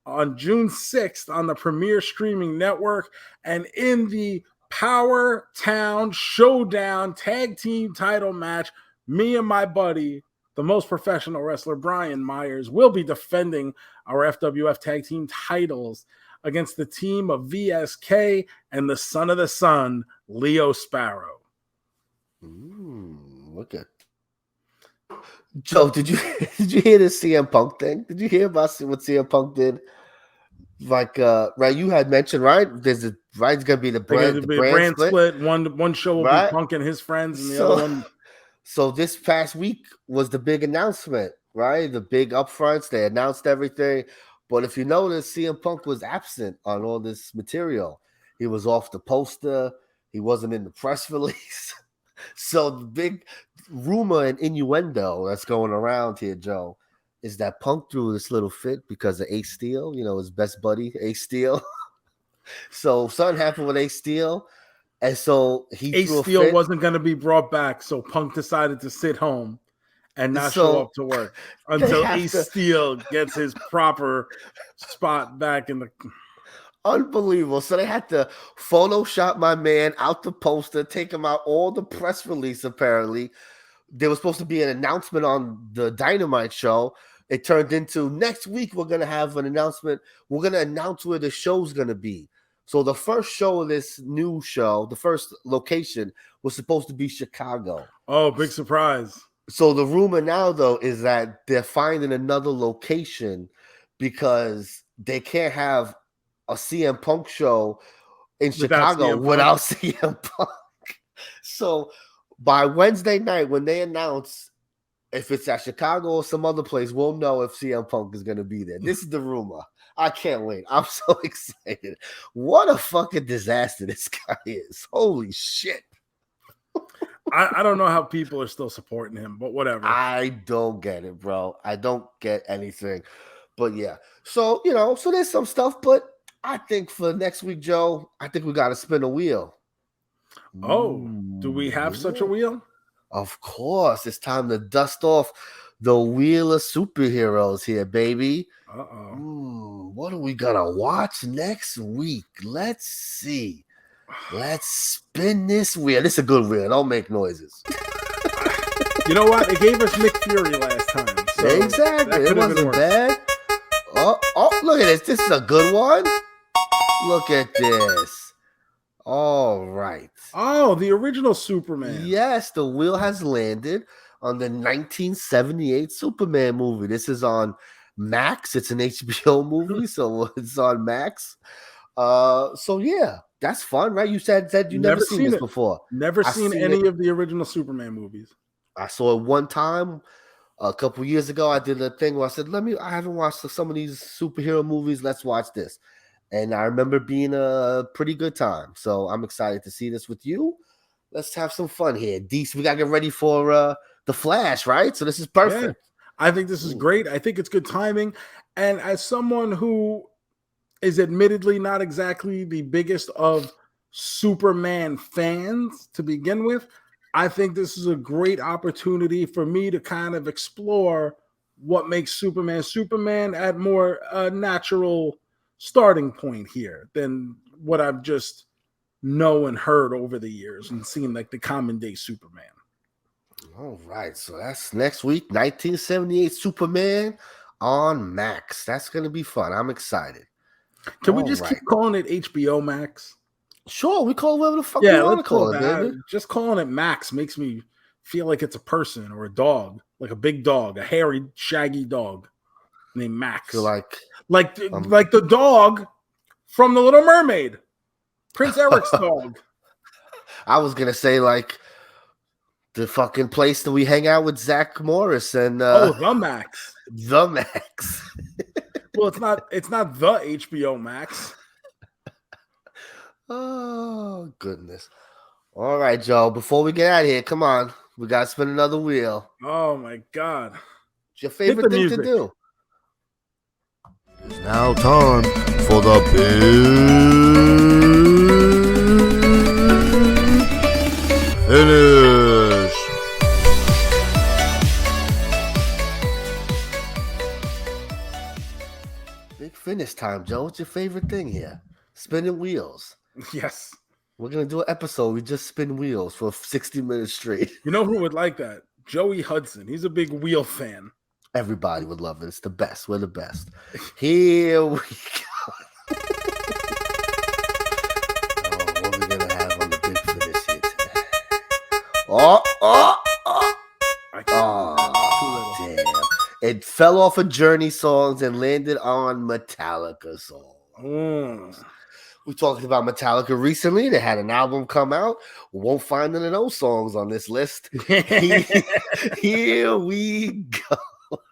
on June 6th on the Premier Streaming Network. And in the Power Town Showdown Tag Team title match, me and my buddy, the most professional wrestler, Brian Myers, will be defending our FWF Tag Team titles against the team of VSK and the Son of the Sun, Leo Sparrow. Look at Joe. Did you hear this CM Punk thing? Did you hear about what CM Punk did? Like, right, you had mentioned, right? It's gonna be the brand split. One show will be Punk and his friends, and the other one. So this past week was the big announcement, right? The big upfronts. They announced everything. But if you notice, CM Punk was absent on all this material. He was off the poster. He wasn't in the press release. So the big rumor and innuendo that's going around here, Joe, is that Punk threw this little fit because of Ace Steel, his best buddy, Ace Steel. So something happened with Ace Steel. And so Ace Steel wasn't going to be brought back. So Punk decided to sit home and not show up to work until Ace Steel gets his proper spot back in the... Unbelievable. So they had to Photoshop my man out the poster, take him out all the press release, apparently. There was supposed to be an announcement on the Dynamite show. It turned into next week we're going to have an announcement. We're going to announce where the show's going to be. So the first show of this new show, the first location, was supposed to be Chicago. Oh, big surprise. So the rumor now, though, is that they're finding another location because they can't have a CM Punk show in Chicago without CM Punk. So by Wednesday night, when they announce if it's at Chicago or some other place, we'll know if CM Punk is going to be there. This is the rumor. I can't wait. I'm so excited. What a fucking disaster this guy is. Holy shit. I don't know how people are still supporting him, but whatever. I don't get it, bro. I don't get anything. But yeah. So, so there's some stuff, but I think for next week, Joe, I think we got to spin a wheel. Oh, do we have such a wheel? Of course. It's time to dust off the wheel of superheroes here, baby. Uh-oh. What are we going to watch next week? Let's see. Let's spin this wheel. This is a good wheel. Don't make noises. You know what? It gave us Nick Fury last time. So exactly. It wasn't bad. Oh, look at this. This is a good one. Look at this. All right. Oh, the original Superman. Yes, the wheel has landed on the 1978 Superman movie. This is on Max. It's an HBO movie, so it's on Max. So yeah, that's fun, right? You said you never seen this before. Never seen any of the original Superman movies. I saw it one time a couple years ago. I did a thing where I said, I haven't watched some of these superhero movies. Let's watch this. And I remember being a pretty good time. So I'm excited to see this with you. Let's have some fun here. DC, we got to get ready for The Flash, right? So this is perfect. Yeah, I think this is great. I think it's good timing. And as someone who is admittedly not exactly the biggest of Superman fans to begin with, I think this is a great opportunity for me to kind of explore what makes Superman at more natural starting point here than what I've just know and heard over the years and seen like the common day Superman. All right, so that's next week, 1978 Superman on Max. That's going to be fun. I'm excited. Can we just keep calling it HBO Max? Sure, we call it whatever the fuck we want to call it, baby. Just calling it Max makes me feel like it's a person or a dog, like a big dog, a hairy, shaggy dog named Max. Feel like the dog from The Little Mermaid, Prince Eric's dog. I was gonna say like the fucking place that we hang out with Zach Morris and the Max. The Max. Well, it's not the HBO Max. Oh goodness. All right, Joe. Before we get out of here, come on. We gotta spin another wheel. Oh my god. It's your favorite thing to do. It's now time for the big finish. Big finish time, Joe. What's your favorite thing here? Spinning wheels. Yes. We're going to do an episode. We just spin wheels for 60 minutes straight. You know who would like that? Joey Hudson. He's a big wheel fan. Everybody would love it. It's the best. We're the best. Here we go. What are we going to have on the big finish here today? Damn. It fell off of Journey songs and landed on Metallica songs. We talked about Metallica recently. They had an album come out. We won't find none of those songs on this list. Here we go. So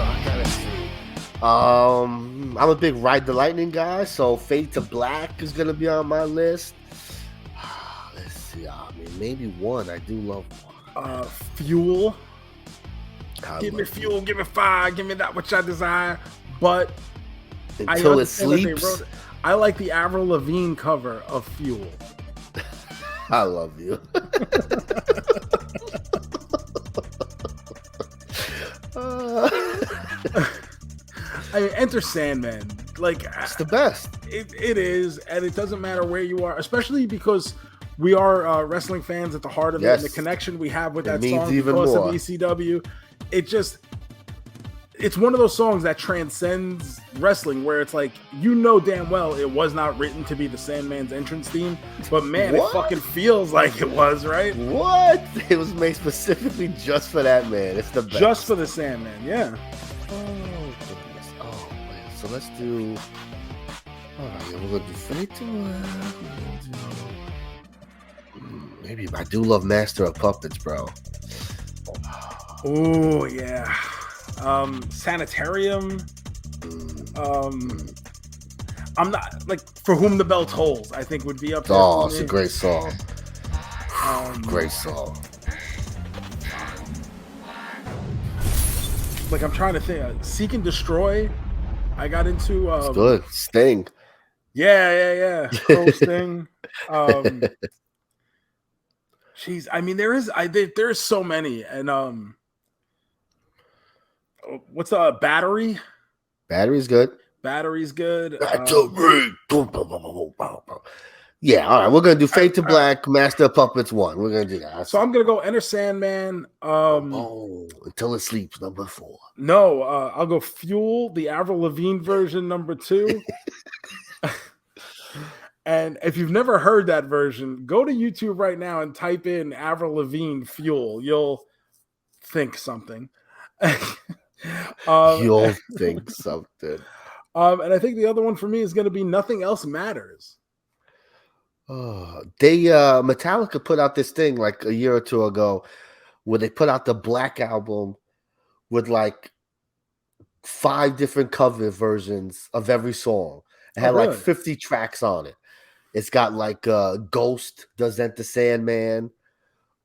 I gotta see. I'm a big Ride the Lightning guy, so Fade to Black is gonna be on my list. Let's see. I mean, maybe one. I do love one. Fuel. Give me fuel. Give me fire. Give me that which I desire. But Until It Sleeps. I like the Avril Lavigne cover of Fuel. I love you. I mean, Enter Sandman. Like, it's the best. It is, and it doesn't matter where you are, especially because we are wrestling fans at the heart of it, and the connection we have with that song because of ECW. It's one of those songs that transcends wrestling, where it's like, you know damn well it was not written to be the Sandman's entrance theme, but man, it fucking feels like it was, right? What? It was made specifically just for that man. It's the best. Just for the Sandman, yeah. Oh, goodness. Oh, man. So let's do... All right, we're going to do Fade to Black. Maybe I do love Master of Puppets, bro. Oh, yeah. Sanitarium. I'm not like For Whom the Bell Tolls, I think would be up there. Oh, it's a great song. Great song. Like, I'm trying to think. Seek and Destroy. I got into. It's good. Sting. Yeah. Crow Sting. Jeez, I mean, there's so many, and what's Battery? Battery's good. Battery's good. Yeah, all right. We're gonna do Fade to Black, Master of Puppets 1. We're gonna do that. So I'm gonna go Enter Sandman. Until It Sleeps, number 4. No, I'll go Fuel, the Avril Lavigne version, number 2. And if you've never heard that version, go to YouTube right now and type in Avril Lavigne Fuel. You'll think something. You'll think something. And I think the other one for me is going to be Nothing Else Matters. Metallica put out this thing like a year or two ago where they put out the Black Album with like 5 different cover versions of every song. It had like 50 tracks on it. It's got like Ghost does Enter Sandman,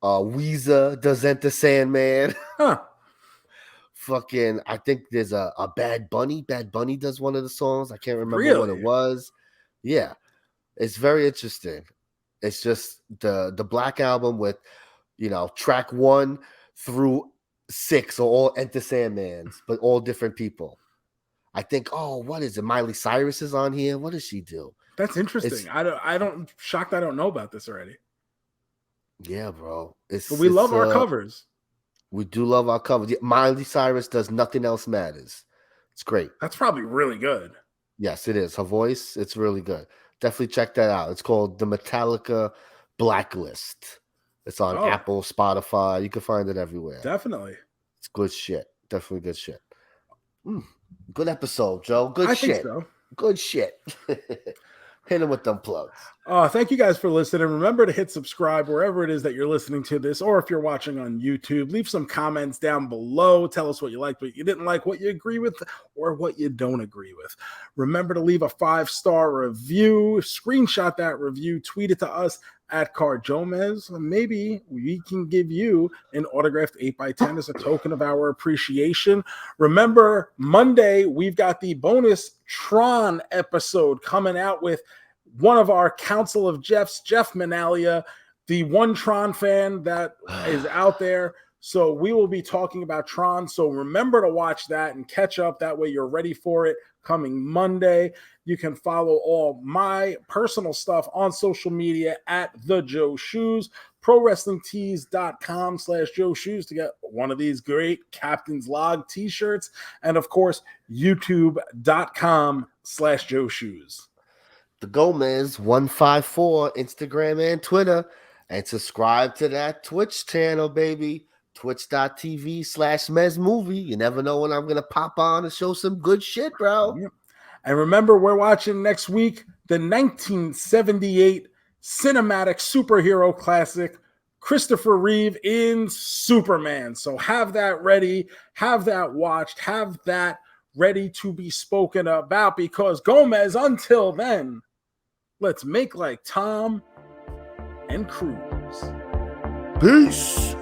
Weezer does Enter Sandman. Huh. Fucking, I think there's a Bad Bunny. Bad Bunny does one of the songs. I can't remember what it was. Yeah, it's very interesting. It's just the Black Album with, track 1 through 6 are all Enter Sandmans, but all different people. I think, what is it? Miley Cyrus is on here. What does she do? That's interesting. I'm shocked I don't know about this already. Yeah, bro. But we love our covers. We do love our covers. Yeah, Miley Cyrus does Nothing Else Matters. It's great. That's probably really good. Yes, it is. Her voice, it's really good. Definitely check that out. It's called the Metallica Blacklist. It's on Apple, Spotify. You can find it everywhere. Definitely. It's good shit. Definitely good shit. Good episode, Joe. Good shit. Think so. Good shit. Hit him with them plugs. Thank you guys for listening. Remember to hit subscribe wherever it is that you're listening to this, or if you're watching on YouTube, leave some comments down below. Tell us what you liked, what you didn't like, what you agree with, or what you don't agree with. Remember to leave a 5-star review, screenshot that review, tweet it to us at JoeMeZ. Maybe we can give you an autographed 8x10 as a token of our appreciation. Remember, Monday, we've got the bonus Tron episode coming out with one of our Council of Jeffs, Jeff Manalia, the one Tron fan that is out there. So we will be talking about Tron. So remember to watch that and catch up. That way you're ready for it coming Monday. You can follow all my personal stuff on social media at The Joe Shoes, ProWrestlingTees.com/Joe Shoes to get one of these great Captain's Log t-shirts. And of course, YouTube.com/Joe Shoes. The JoeMeZ 154 Instagram and Twitter, and subscribe to that Twitch channel, baby. Twitch.tv/MEZMovie. You never know when I'm gonna pop on and show some good shit, bro. Yep. And remember, we're watching next week the 1978 cinematic superhero classic, Christopher Reeve in Superman. So have that ready, have that watched, have that ready to be spoken about, because JoeMeZ, until then, let's make like Tom and Cruise. Peace.